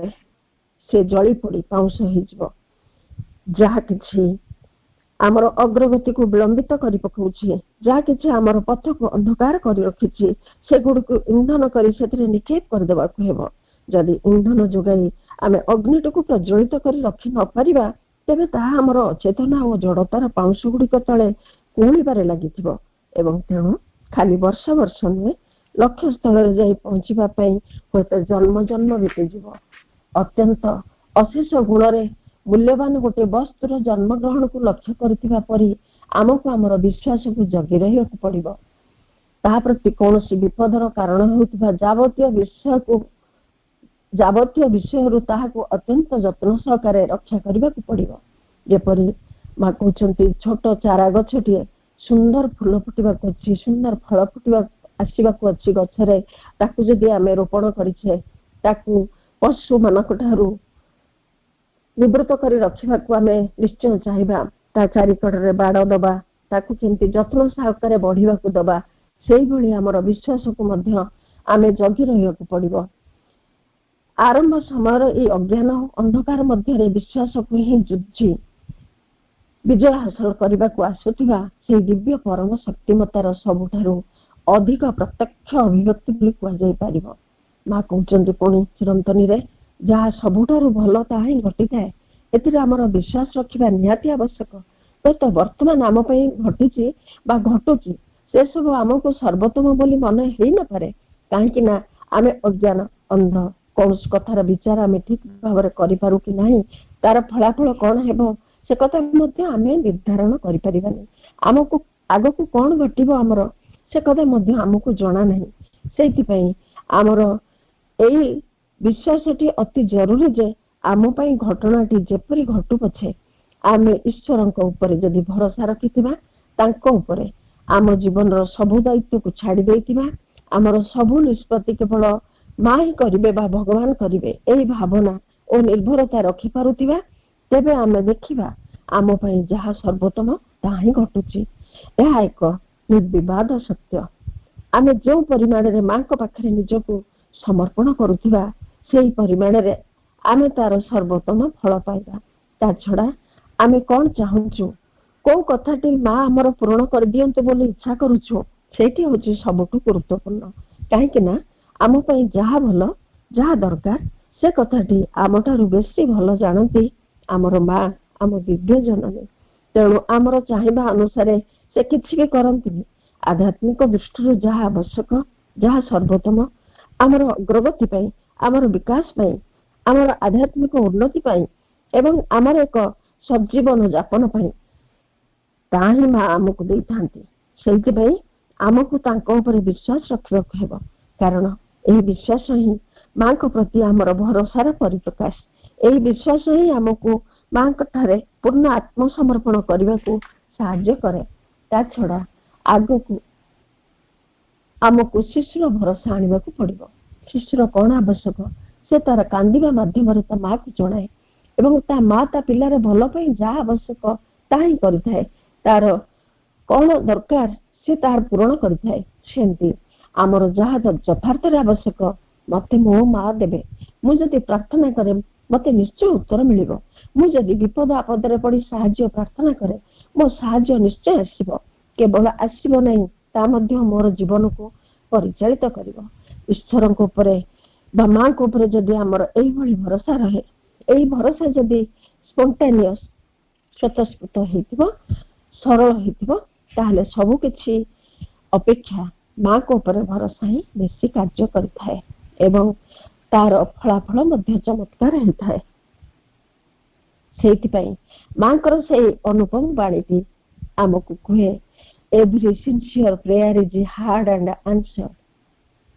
ସେ ଜଳି ପୋଡି ପାଉଁଶ ହେଇଯିବ। ଯାହା କିଛି ଆମର ଅଗ୍ରଗତିକୁ ବିଳମ୍ବିତ କରି ପକାଉଛି, ଯାହା କିଛି ଆମର ପଥକୁ ଅନ୍ଧକାର କରି ରଖିଛି, ସେଗୁଡ଼ିକୁ ଇନ୍ଧନ କରି ସେଥିରେ ନିକ୍ଷେପ କରିଦେବାକୁ ହେବ। ଯଦି ଇନ୍ଧନ ଯୋଗାଇ ଆମେ ଅଗ୍ନିଟିକୁ ପ୍ରଜ୍ୱଳିତ କରି ରଖି ନ ପାରିବା, ତେବେ ତାହା ଆମର ଅଚେତନା ଓ ଜଡ଼ତାର ପାଉଁଶ ଗୁଡ଼ିକ ତଳେ କୁହୁଳିବାରେ ଲାଗିଥିବ ଏବଂ ତେଣୁ ଖାଲି ବର୍ଷ ବର୍ଷ ନୁହେଁ, ଲକ୍ଷ୍ୟସ୍ଥଳରେ ଯାଇ ପହଞ୍ଚିବା ପାଇଁ ହୁଏତ ଜନ୍ମ ଜନ୍ମ ବିତିଯିବ। ଅତ୍ୟନ୍ତ ଅଶେଷ ଗୁଣରେ ମୂଲ୍ୟବାନ ଗୋଟେ ବସ୍ତୁର ଜନ୍ମଗ୍ରହଣକୁ ଲକ୍ଷ୍ୟ କରିଥିବା ପରି ଆମକୁ ଆମର ବିଶ୍ୱାସକୁ ଜଗି ରହିବାକୁ ପଡିବ। ତାହା ପ୍ରତି କୌଣସି ବିପଦର କାରଣ ହେଉଥିବା ଯାବତୀୟ ବିଷୟରୁ ତାହାକୁ ଅତ୍ୟନ୍ତ ଯତ୍ନ ସହକାରେ ରକ୍ଷା କରିବାକୁ ପଡିବ। ଯେପରି ମା କହୁଛନ୍ତି, ଛୋଟ ଚାରା ଗଛଟିଏ ସୁନ୍ଦର ଫୁଲ ଫୁଟିବାକୁ ଅଛି, ସୁନ୍ଦର ଫଳ ଆସିବାକୁ ଅଛି ଗଛରେ, ତାକୁ ଯଦି ଆମେ ରୋପଣ କରିଛେ, ତାକୁ ପଶୁ ମାନଙ୍କ ଠାରୁ ନିବୃତ୍ତ କରି ରଖିବାକୁ ଆମେ ନିଶ୍ଚୟ ଚାହିଁବା। ତା ଚାରିକଡ଼ରେ ବାଡ଼ ଦବା, ତାକୁ କେମିତି ଯତ୍ନ ସହକାରେ ବଢିବାକୁ ଦବା, ସେଇଭଳି ଆମର ବିଶ୍ୱାସକୁ ମଧ୍ୟ ଆମେ ଜଗି ରହିବାକୁ ପଡିବ। ଆରମ୍ଭ ସମୟର ଏଇ ଅଜ୍ଞାନ ଅନ୍ଧକାର ମଧ୍ୟରେ ବିଶ୍ୱାସକୁ ହିଁ ଯୁଝି ବିଜୟ ହାସଲ କରିବାକୁ ଆସୁଥିବା ସେଇ ଦିବ୍ୟ ପରମ ଶକ୍ତିମତାର ସବୁଠାରୁ ଅଧିକ ପ୍ରତ୍ୟକ୍ଷ ଅଭିବ୍ୟକ୍ତି ବୋଲି କୁହାଯାଇପାରିବ। ମା କହୁଛନ୍ତି ପୁଣି ଚିରନ୍ତନୀରେ, ଯାହା ସବୁଠାରୁ ଭଲ ତାହା ହିଁ ଘଟିଥାଏ। ଏଥିରେ ଆମର ବିଶ୍ୱାସ ରଖିବା ନିହାତି ଆବଶ୍ୟକ। ହୁଏତ ବର୍ତ୍ତମାନ ଆମ ପାଇଁ ଘଟିଛି ବା ଘଟୁଛି ସେସବୁ ଆମକୁ ସର୍ବୋତ୍ତମ ବୋଲି ମନେ ହେଇନପାରେ, କାହିଁକି ନା ଆମେ ଅଜ୍ଞାନ, ଅନ୍ଧ, କୌଣସି କଥାର ବିଚାର ଆମେ ଠିକ ଭାବରେ କରିପାରୁ କି ନାହିଁ, ତାର ଫଳାଫଳ କଣ ହେବ ସେ କଥା ମଧ୍ୟ ଆମେ ନିର୍ଦ୍ଧାରଣ କରିପାରିବାନି। ଆମକୁ ଆଗକୁ କଣ ଘଟିବ ଆମର ସେ କଥା ମଧ୍ୟ ଆମକୁ ଜଣା ନାହିଁ। ସେଇଥିପାଇଁ ଆମର ଏଇ ବିଶ୍ୱାସଟି ଅତି ଜରୁରୀ ଯେ ଆମ ପାଇଁ ଘଟଣାଟି ଯେପରି ଘଟୁ ପଛେ ଆମେ ଈଶ୍ୱରଙ୍କ ଉପରେ ଯଦି ଭରସା ରଖିଥିବା, ତାଙ୍କ ଉପରେ ଆମ ଜୀବନର ସବୁ ଦାୟିତ୍ୱକୁ ଛାଡି ଦେଇଥିବା, ଆମର ସବୁ ନିଷ୍ପତ୍ତି କେବଳ ମା ହିଁ କରିବେ ବା ଭଗବାନ କରିବେ, ଏଇ ଭାବନା ଓ ନିର୍ଭରତା ରଖିପାରୁଥିବା, ତେବେ ଆମେ ଦେଖିବା ଆମ ପାଇଁ ଯାହା ସର୍ବୋତ୍ତମ ତାହା ହିଁ ଘଟୁଛି। ଏହା ଏକ ନିର୍ବିବାଦ ସତ୍ୟ। ଆମେ ଯେଉଁ ପରିମାଣରେ ମାଙ୍କ ପାଖରେ ନିଜକୁ ସମର୍ପଣ କରୁଥିବା, ସେଇ ପରିମାଣରେ ଆମେ ତାର ସର୍ବୋତ୍ତମ ଫଳ ପାଇବା। ତା ଛଡା ଆମେ କଣ ଚାହୁଁଛୁ, କୋଉ କଥାଟି ମା ଆମର ପୂରଣ କରିଦିଅନ୍ତୁ ବୋଲି ଇଚ୍ଛା କରୁଛୁ, ସେଇଠି ହଉଛି ସବୁଠୁ ଗୁରୁତ୍ୱପୂର୍ଣ୍ଣ। କାହିଁକି ନା ଆମ ପାଇଁ ଯାହା ଭଲ, ଯାହା ଦରକାର, ସେ କଥାଟି ଆମଠାରୁ ବେଶୀ ଭଲ ଜାଣନ୍ତି ଆମର ମା, ଆମ ଦିବ୍ୟ ଜନନୀ। ତେଣୁ ଆମର ଚାହିଁବା ଅନୁସାରେ ସେ କିଛି ବି କରନ୍ତିନି। ଆଧ୍ୟାତ୍ମିକ ଦୃଷ୍ଟିରୁ ଯାହା ଆବଶ୍ୟକ, ଯାହା ସର୍ବୋତ୍ତମ ଆମର ଅଗ୍ରଗତି ପାଇଁ, ଆମର ବିକାଶ ପାଇଁ, ଆମର ଆଧ୍ୟାତ୍ମିକ ଉନ୍ନତି ପାଇଁ ଏବଂ ଆମର ଏକ ସଜ୍ଜୀବନ ଯାପନ ପାଇଁ, ତାହା ହିଁ ମା ଆମକୁ ଦେଇଥାନ୍ତି। ସେଇଥିପାଇଁ ଆମକୁ ତାଙ୍କ ଉପରେ ବିଶ୍ୱାସ ରଖିବାକୁ ହେବ, କାରଣ ଏହି ବିଶ୍ୱାସ ହିଁ ମାଙ୍କ ପ୍ରତି ଆମର ଭରସାର ପରିପ୍ରକାଶ। ଏହି ବିଶ୍ୱାସ ହିଁ ଆମକୁ ମାଙ୍କ ଠାରେ ପୂର୍ଣ୍ଣ ଆତ୍ମସମର୍ପଣ କରିବାକୁ ସାହାଯ୍ୟ କରେ। ତା ଛଡା ଆଗକୁ ଆମକୁ ଶିଶୁର ଭରସା ଆଣିବାକୁ ପଡିବ। ଶିଶୁର କଣ ଆବଶ୍ୟକ ସେ ତାର କାନ୍ଦିବା ମାଧ୍ୟମରେ ତା ମାକୁ ଜଣାଏ ଏବଂ ତା ମା ତା ପିଲାର ଭଲ ପାଇଁ ଯାହା ଆବଶ୍ୟକ ତାହା ହିଁ କରିଥାଏ। ତାର କଣ ଦରକାର ସେ ତାହାର ପୂରଣ କରିଥାଏ। ସେମିତି ଆମର ଯାହା ଯଥାର୍ଥରେ ଆବଶ୍ୟକ ମତେ ମୋ ମା ଦେବେ। ମୁଁ ଯଦି ପ୍ରାର୍ଥନା କରେ ମତେ ନିଶ୍ଚୟ ଉତ୍ତର ମିଳିବ। ମୁଁ ଯଦି ବିପଦ ଆପଦରେ ପଡି ସାହାଯ୍ୟ ପ୍ରାର୍ଥନା କରେ ମୋ ସାହାଯ୍ୟ ନିଶ୍ଚୟ ଆସିବ। କେବଳ ଆସିବ ନାହିଁ, ତା ମଧ୍ୟ ମୋର ଜୀବନକୁ ପରିଚାଳିତ କରିବ। ଈଶ୍ୱରଙ୍କ ଉପରେ ବା ମାଙ୍କ ଉପରେ ଯଦି ଆମର ଏଇଭଳି ଭରସା ରହେ, ଏଇ ଭରସା ଯଦି ସ୍ପଣ୍ଟାନିୟସ ସ୍ୱତଃସ୍ଫୂର୍ତ୍ତ ହେଇଥିବ, ସରଳ ହେଇଥିବ, ତାହେଲେ ସବୁ କିଛି ଅପେକ୍ଷା ମାଙ୍କ ଉପରେ ଭରସା ହିଁ ବେଶୀ କାର୍ଯ୍ୟ କରିଥାଏ ଏବଂ ତାର ଫଳାଫଳ ମଧ୍ୟ ଚମତ୍କାର ହେଇଥାଏ। ସେଇଥିପାଇଁ ମାଙ୍କର ସେଇ ଅନୁପମ ବାଣୀଟି ଆମକୁ କୁହେ, every sincere prayer is hard and answer.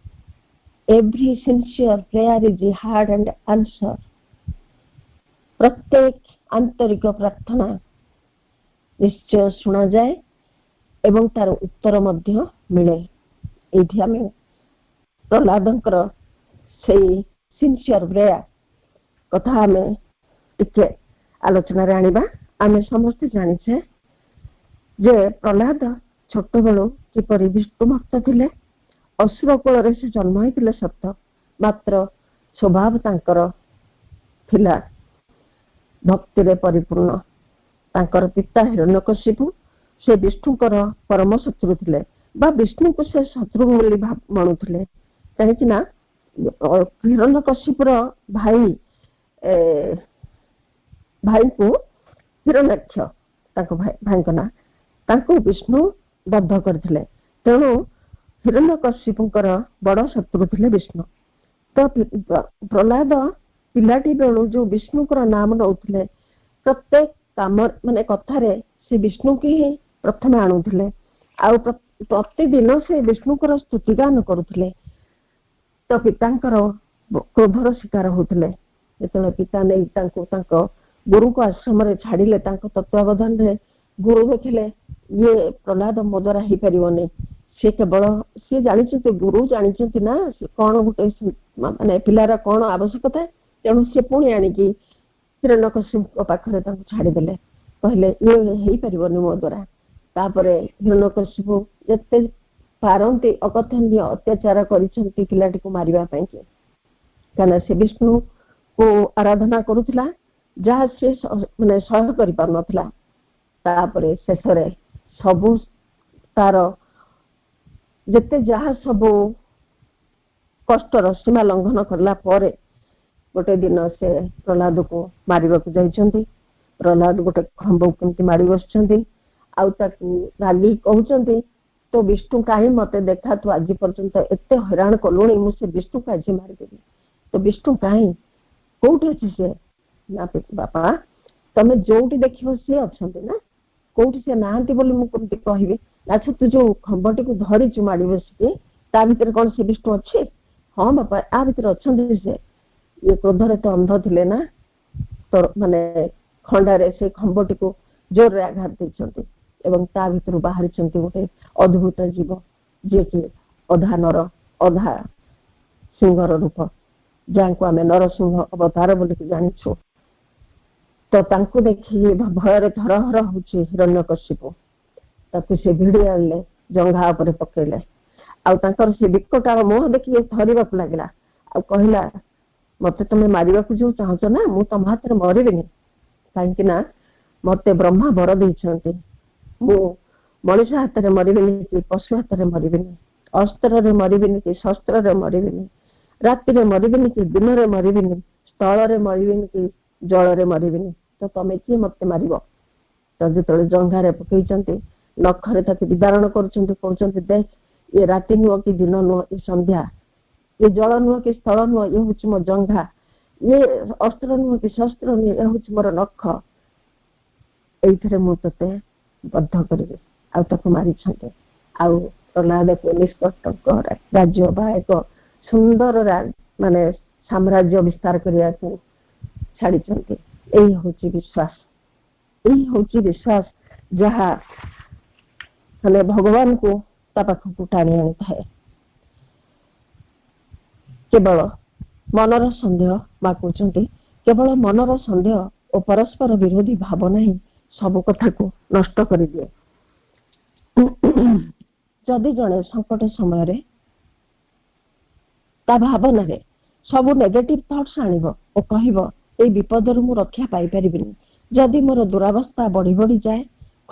Every sincere prayer is hard and answer. ପ୍ରତ୍ୟେକ ଆନ୍ତରିକ ପ୍ରାର୍ଥନା ନିଶ୍ଚୟ ଶୁଣାଯାଏ ଏବଂ ତାର ଉତ୍ତର ମଧ୍ୟ ମିଳେ। ଏଇଠି ଆମେ ପ୍ରହ୍ଲାଦଙ୍କର ସେଇ ସିନସିୟର ପ୍ରେୟାର କଥା ଆମେ ଟିକେ ଆଲୋଚନାରେ ଆଣିବା। ଆମେ ସମସ୍ତେ ଜାଣିଛେ ଯେ ପ୍ରହ୍ଲାଦ ଛୋଟବେଳୁ କିପରି ବିଷ୍ଣୁ ଭକ୍ତ ଥିଲେ। ଅସୁର କୁଳରେ ସେ ଜନ୍ମ ହେଇଥିଲେ ସତ, ମାତ୍ର ସ୍ୱଭାବ ତାଙ୍କର ଥିଲା ଭକ୍ତିରେ ପରିପୂର୍ଣ୍ଣ। ତାଙ୍କର ପିତା ହିରଣ୍ୟକଶିପୁ ସେ ବିଷ୍ଣୁଙ୍କର ପରମ ଶତ୍ରୁ ଥିଲେ ବା ବିଷ୍ଣୁଙ୍କୁ ସେ ଶତ୍ରୁ ବୋଲି ମଣୁଥିଲେ। କାହିଁକି ନା ହିରଣ୍ୟକଶିପୁର ଭାଇଙ୍କୁ ହିରଣ୍ୟାକ୍ଷ, ତାଙ୍କ ଭାଇଙ୍କ ନାଁ, ତାଙ୍କୁ ବିଷ୍ଣୁ ବଦ୍ଧ କରିଥିଲେ। ତେଣୁ ହିରଣ୍ୟକଶିପୁଙ୍କର ବଡ ଶତ୍ରୁ ଥିଲେ ବିଷ୍ଣୁ। ତ ପ୍ରହ୍ଲାଦ ପିଲାଟି ବେଳୁ ଯୋଉ ବିଷ୍ଣୁଙ୍କର ନାମ ନଉଥିଲେ, ପ୍ରତ୍ୟେକ କାମ ମାନେ କଥାରେ ସେ ବିଷ୍ଣୁଙ୍କୁ ହିଁ ପ୍ରଥମେ ଆଣୁଥିଲେ ଆଉ ପ୍ରତିଦିନ ସେ ବିଷ୍ଣୁଙ୍କର ସ୍ତୁତିଗାନ କରୁଥିଲେ। ତ ପିତାଙ୍କର କ୍ରୋଧର ଶିକାର ହଉଥିଲେ। ଯେତେବେଳେ ପିତା ନେଇ ତାଙ୍କୁ ତାଙ୍କ ଗୁରୁଙ୍କ ଆଶ୍ରମରେ ଛାଡିଲେ, ତାଙ୍କ ତତ୍ତ୍ୱାବଧାନରେ ଗୁରୁ ଦେଖିଲେ ଇଏ ପ୍ରହ୍ଲାଦ ମୋ ଦ୍ୱାରା ହେଇପାରିବନି, ସେ କେବଳ ସିଏ ଜାଣିଛନ୍ତି, ଗୁରୁ ଜାଣିଛନ୍ତି ନା କଣ ଗୋଟେ ମାନେ ପିଲାର କଣ ଆବଶ୍ୟକତା। ତେଣୁ ସେ ପୁଣି ଆଣିକି ହିରଣ୍ୟକଶିପୁଙ୍କ ପାଖରେ ତାଙ୍କୁ ଛାଡିଦେଲେ। କହିଲେ ଇଏ ହେଇପାରିବନି ମୋ ଦ୍ୱାରା। ତାପରେ ହିରଣ୍ୟକଶିପୁ ଯେତେ ପାରନ୍ତି ଅକଥନୀୟ ଅତ୍ୟାଚାର କରିଛନ୍ତି ପିଲାଟିକୁ ମାରିବା ପାଇଁ, କାରଣ ସେ ବିଷ୍ଣୁକୁ ଆରାଧନା କରୁଥିଲା, ଯାହା ସେ ମାନେ ସହ୍ୟ କରିପାରୁନଥିଲା। ତାପରେ ଶେଷରେ ସବୁ ତାର ଯେତେ ଯାହା ସବୁ କଷ୍ଟର ସୀମା ଲଙ୍ଘନ କଲା ପରେ ଗୋଟେ ଦିନ ସେ ପ୍ରହ୍ଲାଦକୁ ମାରିବାକୁ ଯାଇଛନ୍ତି। ପ୍ରହ୍ଲାଦ ଗୋଟେ ଖମ୍ବକୁ କେମିତି ମାଡ଼ି ବସିଛନ୍ତି, ଆଉ ତାକୁ ରାଗି କହୁଛନ୍ତି ତୋ ବିଷ୍ଣୁ କାହିଁ ମତେ ଦେଖା, ତୁ ଆଜି ପର୍ଯ୍ୟନ୍ତ ଏତେ ହଇରାଣ କଲୁଣି, ମୁଁ ସେ ବିଷ୍ଣୁକୁ ଆଜି ମାରିଦେବି। ତ ବିଷ୍ଣୁ କାହିଁ, କୋଉଠି ଅଛି ସେ? ନା ବାପା ତମେ ଯୋଉଠି ଦେଖିବ ସିଏ ଅଛନ୍ତି ନା, କୋଉଠି ସେ ନାହାନ୍ତି ବୋଲି ମୁଁ କେମିତି କହିବି? ଆଚ୍ଛା ତୁ ଯୋଉ ଖମ୍ବଟିକୁ ଧରିଛୁ ମାଡ଼ି ବସିକି, ତା ଭିତରେ କଣ ସେ ବିଷ୍ଣୁ ଅଛି? ହଁ ବାପା ଆ ଭିତରେ ଅଛନ୍ତି ସେ। ଇଏ କ୍ରୋଧରେ ତ ଅନ୍ଧ ଥିଲେ ନା, ତ ମାନେ ଖଣ୍ଡାରେ ସେ ଖମ୍ବଟିକୁ ଜୋରରେ ଆଘାତ ଦେଇଛନ୍ତି ଏବଂ ତା ଭିତରୁ ବାହାରିଛନ୍ତି ଗୋଟେ ଅଦ୍ଭୁତ ଜୀବ, ଯିଏକି ଅଧା ନର ଅଧା ସିଂହର ରୂପ, ଯାହାକୁ ଆମେ ନରସିଂହ ଅବତାର ବୋଲିକି ଜାଣିଛୁ। ତ ତାଙ୍କୁ ଦେଖି ଭୟରେ ଥରହର ହଉଛି ହିରଣ୍ୟକଶିପୁ। ତାକୁ ସେ ଭିଡ଼ି ଆଣିଲେ, ଜଙ୍ଘା ଉପରେ ପକେଇଲେ, ଆଉ ତାଙ୍କର ସେ ବିକଟାଳ ମୁହଁ ଦେଖିକି ଥରିବାକୁ ଲାଗିଲା, ଆଉ କହିଲା ମତେ ତମେ ମାରିବାକୁ ଯୋଉ ଚାହୁଁଛ ନା, ମୁଁ ତମ ହାତରେ ମରିବିନି, କାହିଁକି ନା ମତେ ବ୍ରହ୍ମା ବର ଦେଇଛନ୍ତି, ମୁଁ ମଣିଷ ହାତରେ ମରିବିନି କି ପଶୁ ହାତରେ ମରିବିନି, ଅସ୍ତ୍ରରେ ମରିବିନି କି ଶସ୍ତ୍ରରେ ମରିବିନି, ରାତିରେ ମରିବିନି କି ଦିନରେ ମରିବିନି, ସ୍ଥଳରେ ମରିବିନି କି ଜଳରେ ମରିବିନି। ତ ତମେ କିଏ ମତେ ମାରିବ? ତ ଯେତେବେଳେ ଜଙ୍ଘାରେ ପକେଇଛନ୍ତି, ନଖରେ ତାକୁ ବିଦାରଣ କରୁଛନ୍ତି, କହୁଛନ୍ତି ଦେଖ ଇଏ ରାତି ନୁହଁ କି ଦିନ ନୁହଁ, ଏ ସନ୍ଧ୍ୟା, ଇଏ ଜଳ ନୁହଁ କି ସ୍ଥଳ ନୁହଁ, ଇଏ ହଉଛି ମୋ ଜଙ୍ଘା, ଇଏ ଅସ୍ତ୍ର ନୁହଁ କି ଶସ୍ତ୍ର ନୁହଁ, ଏ ହଉଛି ମୋର ନଖ, ଏଇଥିରେ ମୁଁ ତତେ ବଦ୍ଧ କରିବି। ଆଉ ତାକୁ ମାରିଛନ୍ତି। ଆଉ ପ୍ରହ୍ଲାଦକୁ ନିଷ୍କଷ୍ଟ ରାଜ୍ୟ ବା ଏକ ସୁନ୍ଦର ମାନେ ସାମ୍ରାଜ୍ୟ ବିସ୍ତାର କରିବାକୁ ଛାଡ଼ିଛନ୍ତି। ଏଇ ହଉଛି ବିଶ୍ୱାସ, ଏଇ ହଉଛି ବିଶ୍ୱାସ ଯାହା ମାନେ ଭଗବାନଙ୍କୁ ତା ପାଖକୁ ଟାଣି ଆଣିଥାଏ। କେବଳ ମନର ସନ୍ଦେହ ବା କହୁଛନ୍ତି କେବଳ ମନର ସନ୍ଦେହ ଓ ପରସ୍ପର ବିରୋଧୀ ଭାବନା ହିଁ ସବୁ କଥାକୁ ନଷ୍ଟ କରିଦିଏ। ଯଦି ଜଣେ ସଙ୍କଟ ସମୟରେ ତା ଭାବନାରେ ସବୁ ନେଗେଟିଭ ଥଟ୍ସ ଆଣିବ ଓ କହିବ ଏଇ ବିପଦରୁ ମୁଁ ରକ୍ଷା ପାଇପାରିବିନି, ଯଦି ମୋର ଦୁରାବସ୍ଥା ବଢି ବଢି ଯାଏ,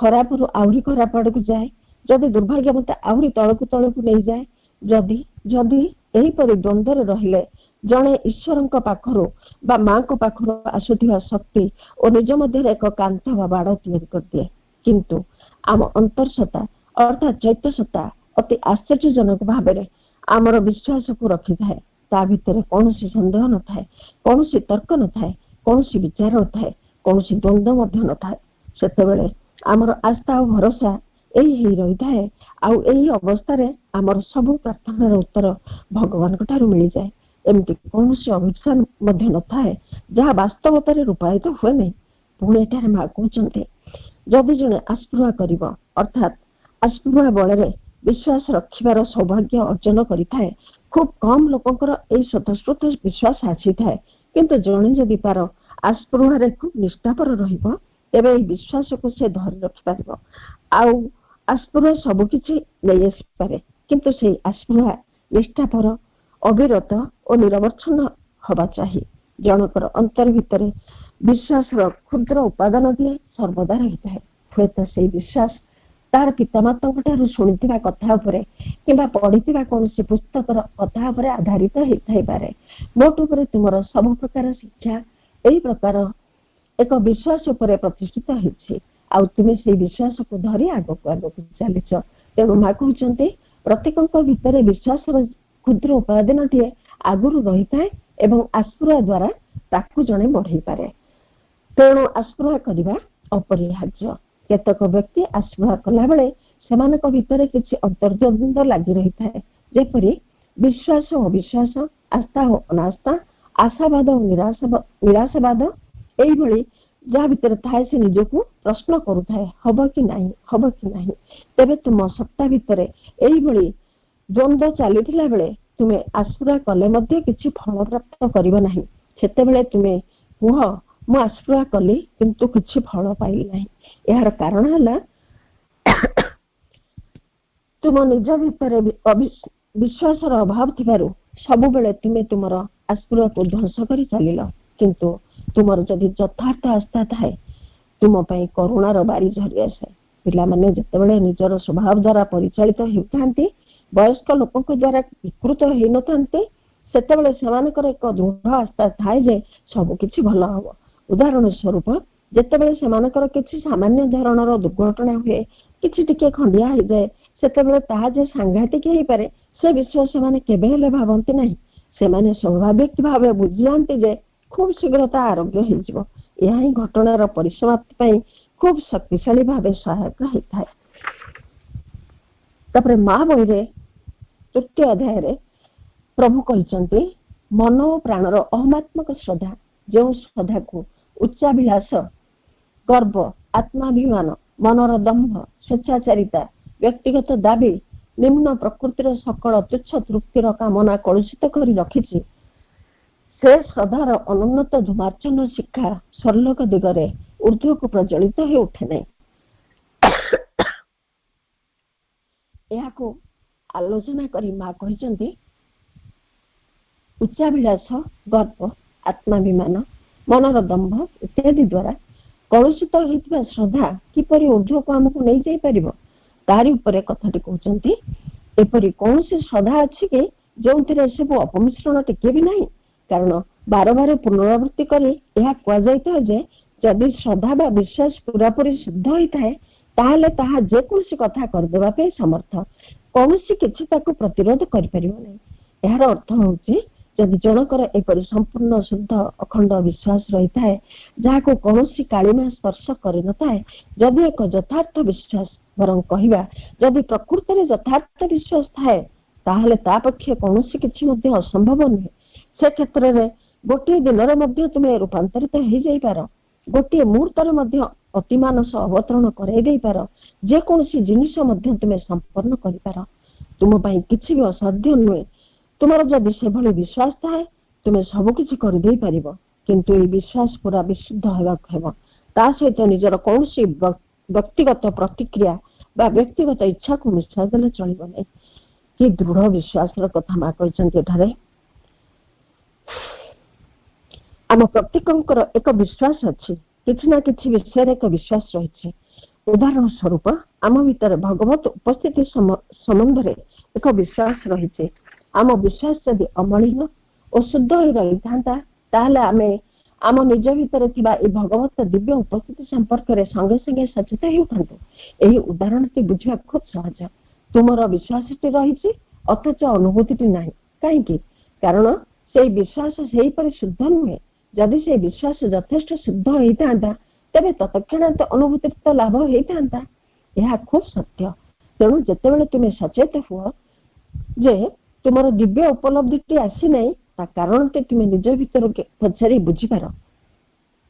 ଖରାପରୁ ଆହୁରି ଖରାପ ଆଡକୁ ଯାଏ, ଯଦି ଦୁର୍ଭାଗ୍ୟ ମତେ ଆହୁରି ତଳକୁ ତଳକୁ ନେଇଯାଏ, ଯଦି ଯଦି ଏହିପରି ଦ୍ୱନ୍ଦ୍ୱରେ ରହିଲେ ଜଣେ ଈଶ୍ୱରଙ୍କ ପାଖରୁ ବା ମାଙ୍କ ପାଖରୁ ଆସୁଥିବା ଶକ୍ତି ଓ ନିଜ ମଧ୍ୟରେ ଏକ କାନ୍ଥ ବା ବାଡ଼ ତିଆରି କରିଦିଏ। କିନ୍ତୁ ଆମ ଅନ୍ତର୍ସତ୍ତା ଅର୍ଥାତ୍ ଚୈତ୍ୟ ସତ୍ତା ଅତି ଆଶ୍ଚର୍ଯ୍ୟଜନକ ଭାବରେ ଆମର ବିଶ୍ୱାସକୁ ରଖିଥାଏ। ତା ଭିତରେ କୌଣସି ସନ୍ଦେହ ନଥାଏ, କୌଣସି ତର୍କ ନଥାଏ, କୌଣସି ବିଚାର ନଥାଏ, କୌଣସି ଦ୍ୱନ୍ଦ୍ୱ ମଧ୍ୟ ନଥାଏ। ସେତେବେଳେ ଆମର ଆସ୍ଥା ଓ ଭରସା ଏଇ ହେଇ ରହିଥାଏ। ଆଉ ଏହି ଅବସ୍ଥାରେ ଆମର ସବୁ ପ୍ରାର୍ଥନାର ଉତ୍ତର ଭଗବାନଙ୍କ ଠାରୁ ମିଳିଯାଏ। ଏମିତି କୌଣସି ଅଭିଶାପ ମଧ୍ୟ ନଥାଏ ଯାହା ବାସ୍ତବତାରେ ରୂପାୟିତ ହୁଏ ନାହିଁ। ପୁଣି ଏଠାରେ ମା କହୁଛନ୍ତି ଯଦି ଜଣେ ଆସ୍ପୃହା କରିବ ଅର୍ଥାତ୍ ଆସ୍ପୃହା ବଳରେ ବିଶ୍ୱାସ ରଖିବାର ସୌଭାଗ୍ୟ ଅର୍ଜନ କରିଥାଏ, ଖୁବ୍ କମ୍ ଲୋକଙ୍କର ଏହି ସ୍ୱତଃସ୍ଫୂର୍ତ୍ତ ବିଶ୍ୱାସ ଆସିଥାଏ। କିନ୍ତୁ ଜଣେ ଯଦି ତାର ଆସ୍ପୃହାରେ ଖୁବ୍ ନିଷ୍ଠାପର ରହିବ ତେବେ ଏହି ବିଶ୍ୱାସକୁ ସେ ଧରି ରଖିପାରିବ। ଆଉ ଆସ୍ପୃହା ସବୁ କିଛି ନେଇ ଆସିପାରେ, କିନ୍ତୁ ସେଇ ଆସ୍ପୃହା ନିଷ୍ଠାପର, ଅବିରତ ଓ ନିରବଚ୍ଛନ୍ନ ହବା ଚାହିଁ। ଜଣଙ୍କର ଅନ୍ତର ଭିତରେ ବିଶ୍ୱାସର କ୍ଷୁଦ୍ର ଉପାଦାନଟିଏ ସର୍ବଦା ରହିଥାଏ। ହୁଏତ ସେଇ ବିଶ୍ୱାସ ତାର ପିତାମାତାଙ୍କ ଠାରୁ ଶୁଣିଥିବା କଥା ଉପରେ କିମ୍ବା ପଢିଥିବା କୌଣସି ପୁସ୍ତକର କଥା ଉପରେ ଆଧାରିତ ହେଇଥାଇପାରେ। ମୋଟ ଉପରେ ତୁମର ସବୁ ପ୍ରକାର ଶିକ୍ଷା ଏହି ପ୍ରକାର ଏକ ବିଶ୍ୱାସ ଉପରେ ପ୍ରତିଷ୍ଠିତ ହେଉଛି, ଆଉ ତୁମେ ସେଇ ବିଶ୍ୱାସକୁ ଧରି ଆଗକୁ ଆଗକୁ ଚାଲିଛ। ତେଣୁ ମା କହୁଛନ୍ତି ପ୍ରତ୍ୟେକଙ୍କ ଭିତରେ ବିଶ୍ୱାସର କ୍ଷୁଦ୍ର ଉପାଦାନଟିଏ ଆଗରୁ ରହିଥାଏ ଏବଂ ଆସ୍ପୃହା ଦ୍ୱାରା ତାକୁ ଜଣେ ବଢେଇପାରେ। ତେଣୁ ଆସ୍ପୃହା କରିବା ଅପରିହାର୍ଯ୍ୟ। କେତେକ ବ୍ୟକ୍ତି ଆସ୍ପୃହା କଲାବେଳେ ସେମାନଙ୍କ ଭିତରେ କିଛି ଅନ୍ତର୍ଦ୍ୱନ୍ଦ୍ୱ ଲାଗି ରହିଥାଏ, ଯେପରି ବିଶ୍ୱାସ ଓ ଅବିଶ୍ୱାସ, ଆସ୍ଥା ଓ ଅନାସ୍ଥା, ଆଶାବାଦ ଓ ନିରାଶାବାଦ। ଏଇଭଳି ଯାହା ଭିତରେ ଥାଏ ସେ ନିଜକୁ ପ୍ରଶ୍ନ କରୁଥାଏ ହବ କି ନାହିଁ, ହବ କି ନାହିଁ। ତେବେ ତୁମ ସତ୍ତା ଭିତରେ ଏଇଭଳି ଦ୍ୱନ୍ଦ୍ୱ ଚାଲିଥିଲା ବେଳେ ତୁମେ ଆସ୍ପୃହା କଲେ ମଧ୍ୟ କିଛି ଫଳ ପ୍ରାପ୍ତ କରିବ ନାହିଁ। ସେତେବେଳେ ତୁମେ କୁହ ମୁଁ ଆଶ୍ରୟ କଲି କିନ୍ତୁ କିଛି ଫଳ ପାଇଲି ନାହିଁ। ଏହାର କାରଣ ହେଲା ତୁମ ନିଜ ଭିତରେ ବିଶ୍ୱାସର ଅଭାବ ଥିବାରୁ ସବୁବେଳେ ତୁମେ ତୁମର ଆଶ୍ରୟକୁ ଧ୍ୱଂସ କରି ଚାଲିଲ। କିନ୍ତୁ ତୁମର ଯଦି ଯଥାର୍ଥ ଆସ୍ଥା ଥାଏ ତୁମ ପାଇଁ କରୁଣାର ବାରି ଝରି ଆସେ। ପିଲାମାନେ ଯେତେବେଳେ ନିଜର ସ୍ୱଭାବ ଦ୍ୱାରା ପରିଚାଳିତ ହେଉଥାନ୍ତି, ବୟସ୍କ ଲୋକଙ୍କ ଦ୍ୱାରା ବିକୃତ ହେଇନଥାନ୍ତି, ସେତେବେଳେ ସେମାନଙ୍କର ଏକ ଦୃଢ଼ ଆସ୍ଥା ଥାଏ ଯେ ସବୁକିଛି ଭଲ ହବ। ଉଦାହରଣ ସ୍ୱରୂପ ଯେତେବେଳେ ସେମାନଙ୍କର କିଛି ସାମାନ୍ୟ ଧରଣର ଦୁର୍ଘଟଣା ହୁଏ, କିଛି ଟିକେ ଖଣ୍ଡିଆ ହେଇଯାଏ, ସେତେବେଳେ ତାହା ଯେ ସାଂଘାତିକ ହେଇପାରେ ସେ ବିଷୟ ସେମାନେ କେବେ ହେଲେ ଭାବନ୍ତି ନାହିଁ। ସେମାନେ ସ୍ୱାଭାବିକ ଭାବେ ବୁଝିଯାଆନ୍ତି ଯେ ଖୁବ୍ ଶୀଘ୍ର ତା ଆରୋଗ୍ୟ ହେଇଯିବ। ଏହା ହିଁ ଘଟଣାର ପରିସମାପ୍ତି ପାଇଁ ଖୁବ୍ ଶକ୍ତିଶାଳୀ ଭାବେ ସହାୟକ ହେଇଥାଏ। ତାପରେ ମା ବହିରେ 3ୟ ଅଧ୍ୟାୟରେ ପ୍ରଭୁ କହିଛନ୍ତି, ମନ ଓ ପ୍ରାଣର ଅହମାତ୍ମକ ଶ୍ରଦ୍ଧା, ଯେଉଁ ଶ୍ରଦ୍ଧାକୁ ଉଚ୍ଚାଭିଳାଷ, ଗର୍ବ, ଆତ୍ମାଭିମାନ, ମନର ଦମ୍ଭ, ସ୍ୱେଚ୍ଛାଚାରିତା, ବ୍ୟକ୍ତିଗତ ଦାବି, ନିମ୍ନ ପ୍ରକୃତିର ସକଳ ତୁଚ୍ଛ ତୃପ୍ତିର କାମନା କଳୁଷିତ କରି ରଖିଛି, ସେ ଶ୍ରଦ୍ଧାର ଅନୁନ୍ନତ ଧୂମାର୍ଚ୍ଛନ ଶିକ୍ଷା ସ୍ୱର୍ଲୋକ ଦିଗରେ ଊର୍ଦ୍ଧ୍ୱକୁ ପ୍ରଜ୍ୱଳିତ ହୋଇ ଉଠେ ନାହିଁ। ଏହାକୁ ଆଲୋଚନା କରି ମା କହିଛନ୍ତି, ଉଚ୍ଚାଭିଳାଷ, ଗର୍ବ, ଆତ୍ମାଭିମାନ, ମନର ଦମ୍ଭ ଇତ୍ୟାଦି ଦ୍ୱାରା କଳୁଷିତ ହୋଇଥିବା ଶ୍ରଦ୍ଧା କିପରି ଊର୍ଦ୍ଧ୍ୱକୁ ଆମକୁ ନେଇଯାଇପାରିବ, ତାରି ଉପରେ କଥାଟି କହୁଛନ୍ତି। ଏପରି କୌଣସି ଶ୍ରଦ୍ଧା ଅଛି କି ଯେଉଁଥିରେ ଏସବୁ ଅପମିଶ୍ରଣ ଟିକେ ବି ନାହିଁ? କାରଣ ବାର ବାର ପୁନରାବୃତ୍ତି କରି ଏହା କୁହାଯାଇଥାଏ ଯେ ଯଦି ଶ୍ରଦ୍ଧା ବା ବିଶ୍ୱାସ ପୁରାପୁରି ଶୁଦ୍ଧ ହୋଇଥାଏ ତାହେଲେ ତାହା ଯେକୌଣସି କଥା କରିଦେବା ପାଇଁ ସମର୍ଥ, କୌଣସି କିଛି ତାକୁ ପ୍ରତିରୋଧ କରିପାରିବ ନାହିଁ। ଏହାର ଅର୍ଥ ହେଉଛି, ଯଦି ଜଣଙ୍କର ଏପରି ସମ୍ପୂର୍ଣ୍ଣ ଶୁଦ୍ଧ ଅଖଣ୍ଡ ବିଶ୍ୱାସ ରହିଥାଏ ଯାହାକୁ କୌଣସି କାଳିମା ସ୍ପର୍ଶ କରିନଥାଏ, ଯଦି ଏକ ଯଥାର୍ଥ ବିଶ୍ୱାସ, ବରଂ କହିବା ଯଦି ପ୍ରକୃତରେ ଯଥାର୍ଥ ବିଶ୍ୱାସ ଥାଏ, ତାହେଲେ ତା ପକ୍ଷେ କୌଣସି କିଛି ମଧ୍ୟ ଅସମ୍ଭବ ନୁହେଁ। ସେ କ୍ଷେତ୍ରରେ ଗୋଟିଏ ଦିନରେ ମଧ୍ୟ ତୁମେ ରୂପାନ୍ତରିତ ହେଇଯାଇପାର, ଗୋଟିଏ ମୁହୂର୍ତ୍ତରେ ମଧ୍ୟ ଅତିମାନସ ଅବତରଣ କରାଇ ଦେଇପାର, ଯେକୌଣସି ଜିନିଷ ମଧ୍ୟ ତୁମେ ସମ୍ପନ୍ନ କରିପାର। ତୁମ ପାଇଁ କିଛି ବି ଅସାଧ୍ୟ ନୁହେଁ। ତୁମର ଯଦି ସେଭଳି ବିଶ୍ୱାସ ଥାଏ ତୁମେ ସବୁକିଛି କରିଦେଇ ପାରିବ। କିନ୍ତୁ ଏହି ବିଶ୍ୱାସ ପୁରା ବିଶୁଦ୍ଧ ହେବାକୁ ହେବ। ତା ସହିତ ନିଜର କୌଣସି ବ୍ୟକ୍ତିଗତ ପ୍ରତିକ୍ରିୟା ବା ବ୍ୟକ୍ତିଗତ ଇଚ୍ଛାକୁ ମିଶାଇ ଦେଲେ ଚଳିବ ନାହିଁ। କି ଦୃଢ଼ ବିଶ୍ୱାସର କଥା ମା କହିଛନ୍ତି ଏଠାରେ। ଆମ ପ୍ରତ୍ୟେକଙ୍କର ଏକ ବିଶ୍ୱାସ ଅଛି, କିଛି ନା କିଛି ବିଷୟରେ ଏକ ବିଶ୍ୱାସ ରହିଛି। ଉଦାହରଣ ସ୍ୱରୂପ ଆମ ଭିତରେ ଭଗବତ ଉପସ୍ଥିତି ସମ୍ବନ୍ଧରେ ଏକ ବିଶ୍ୱାସ ରହିଛି। ଆମ ବିଶ୍ୱାସ ଯଦି ଅମଳିନ ଓ ଶୁଦ୍ଧ ହୋଇ ରହିଥାନ୍ତା ତାହେଲେ ଆମେ ଆମ ନିଜ ଭିତରେ ଥିବା ଏହି ଭଗବତ ଦିବ୍ୟ ଉପସ୍ଥିତି ସମ୍ପର୍କରେ ସଙ୍ଗେ ସଙ୍ଗେ ସଚେତ ହେଉଥାନ୍ତୁ। ଏହି ଉଦାହରଣଟି ବୁଝିବା ଖୁବ୍ ସହଜ। ତୁମର ବିଶ୍ୱାସଟି ରହିଛି ଅଥଚ ଅନୁଭୂତିଟି ନାହିଁ। କାହିଁକି? କାରଣ ସେଇ ବିଶ୍ୱାସ ସେହିପରି ଶୁଦ୍ଧ ନୁହେଁ। ଯଦି ସେ ବିଶ୍ୱାସ ଯଥେଷ୍ଟ ଶୁଦ୍ଧ ହେଇଥାନ୍ତା ତେବେ ତତ୍କ୍ଷଣାତ ଅନୁଭୂତି ତ ଲାଭ ହେଇଥାନ୍ତା। ଏହା ଖୁବ୍ ସତ୍ୟ। ତେଣୁ ଯେତେବେଳେ ତୁମେ ସଚେତ ହୁଅ ଯେ ତୁମର ଦିବ୍ୟ ଉପଲବ୍ଧିଟି ଆସିନାହିଁ, ତା କାରଣଟି ତୁମେ ନିଜ ଭିତରକୁ ପଚାରି ବୁଝିପାର।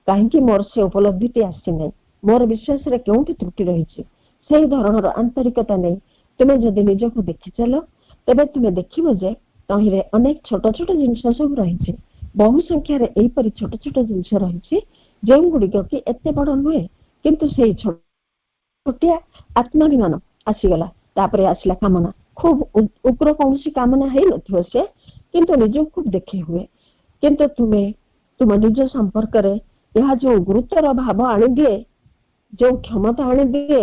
କାହିଁକି ମୋର ସେ ଉପଲବ୍ଧିଟି ଆସିନାହିଁ? ମୋର ବିଶ୍ୱାସରେ କେଉଁଠି ତ୍ରୁଟି ରହିଛି? ସେହି ଧରଣର ଆନ୍ତରିକତା ନେଇ ତୁମେ ଯଦି ନିଜକୁ ଦେଖିଚାଲ ତେବେ ତୁମେ ଦେଖିବ ଯେ ତହିଁରେ ଅନେକ ଛୋଟ ଛୋଟ ଜିନିଷ ସବୁ ରହିଛି। ବହୁ ସଂଖ୍ୟାରେ ଏହିପରି ଛୋଟ ଛୋଟ ଜିନିଷ ରହିଛି ଯେଉଁଗୁଡ଼ିକ କି ଏତେ ବଡ଼ ନୁହେଁ, କିନ୍ତୁ ସେହି ଛୋଟିଆ ଆତ୍ମାଭିମାନ ଆସିଗଲା। ତାପରେ ଆସିଲା କାମନା। ଖୁବ୍ ଉଗ୍ର କୌଣସି କାମନା ହେଇନଥିବ ସେ, କିନ୍ତୁ ନିଜକୁ ଖୁବ୍ ଦେଖି ହୁଏ। କିନ୍ତୁ ତୁମେ ତୁମ ନିଜ ସମ୍ପର୍କରେ ଏହା ଯେଉଁ ଗୁରୁତର ଭାବ ଆଣିଦିଏ, ଯେଉଁ କ୍ଷମତା ଆଣିଦିଏ,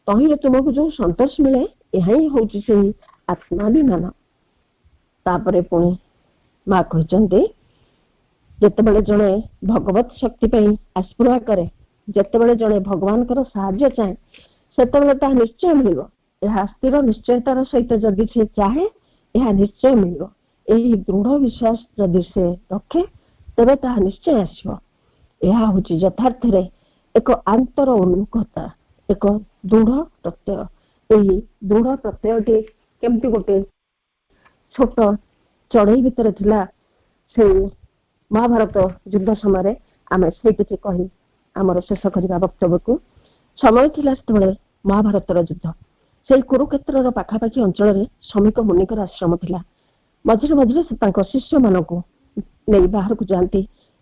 ତହିଁରେ ତୁମକୁ ଯେଉଁ ସନ୍ତୋଷ ମିଳେ, ଏହା ହିଁ ହେଉଛି ସେହି ଆତ୍ମାଭିମାନ। ତାପରେ ପୁଣି ମା କହିଛନ୍ତି, ଯେତେବେଳେ ଜଣେ ଭଗବତ ଶକ୍ତି ପାଇଁ ଆସ୍ପୃହା କରେ, ଯେତେବେଳେ ଜଣେ ଭଗବାନଙ୍କର ସାହାଯ୍ୟ ଚାହେଁ, ସେତେବେଳେ ତାହା ନିଶ୍ଚୟ ମିଳିବ। ଏହା ସ୍ଥିର ନିଶ୍ଚୟତାର ସହିତ ଯଦି ସେ ଚାହେଁ ଏହା ନିଶ୍ଚୟ ମିଳିବ। ଏହି ଦୃଢ଼ ବିଶ୍ୱାସ ଯଦି ସେ ରଖେ ତେବେ ତାହା ନିଶ୍ଚୟ ଆସିବ। ଏହା ହେଉଛି ଯଥାର୍ଥରେ ଏକ ଆନ୍ତର ଉନ୍ମୁଖତା, ଏକ ଦୃଢ଼ ପ୍ରତ୍ୟୟ। ଏହି ଦୃଢ଼ ପ୍ରତ୍ୟୟଟି କେମିତି ଗୋଟେ ଛୋଟ ଚଢ଼େଇ ଭିତରେ ଥିଲା। ସେଇ ମହାଭାରତ ଯୁଦ୍ଧ ସମୟରେ ଆମେ ସେଇଟିକୁ କହି ଆମର ଶେଷ କରିବା ବକ୍ତବ୍ୟକୁ। ସମୟ ଥିଲା ସେତେବେଳେ ମହାଭାରତର ଯୁଦ୍ଧ। ସେହି କୁରୁକ୍ଷେତ୍ରର ପାଖାପାଖି ଅଞ୍ଚଳରେ ଶ୍ରମିକ ମୁନିଙ୍କର ଆଶ୍ରମ ଥିଲା। ମଝିରେ ମଝିରେ ସେ ତାଙ୍କ ଶିଷ୍ୟମାନଙ୍କୁ ନେଇ ବାହାରକୁ ଯାଆନ୍ତି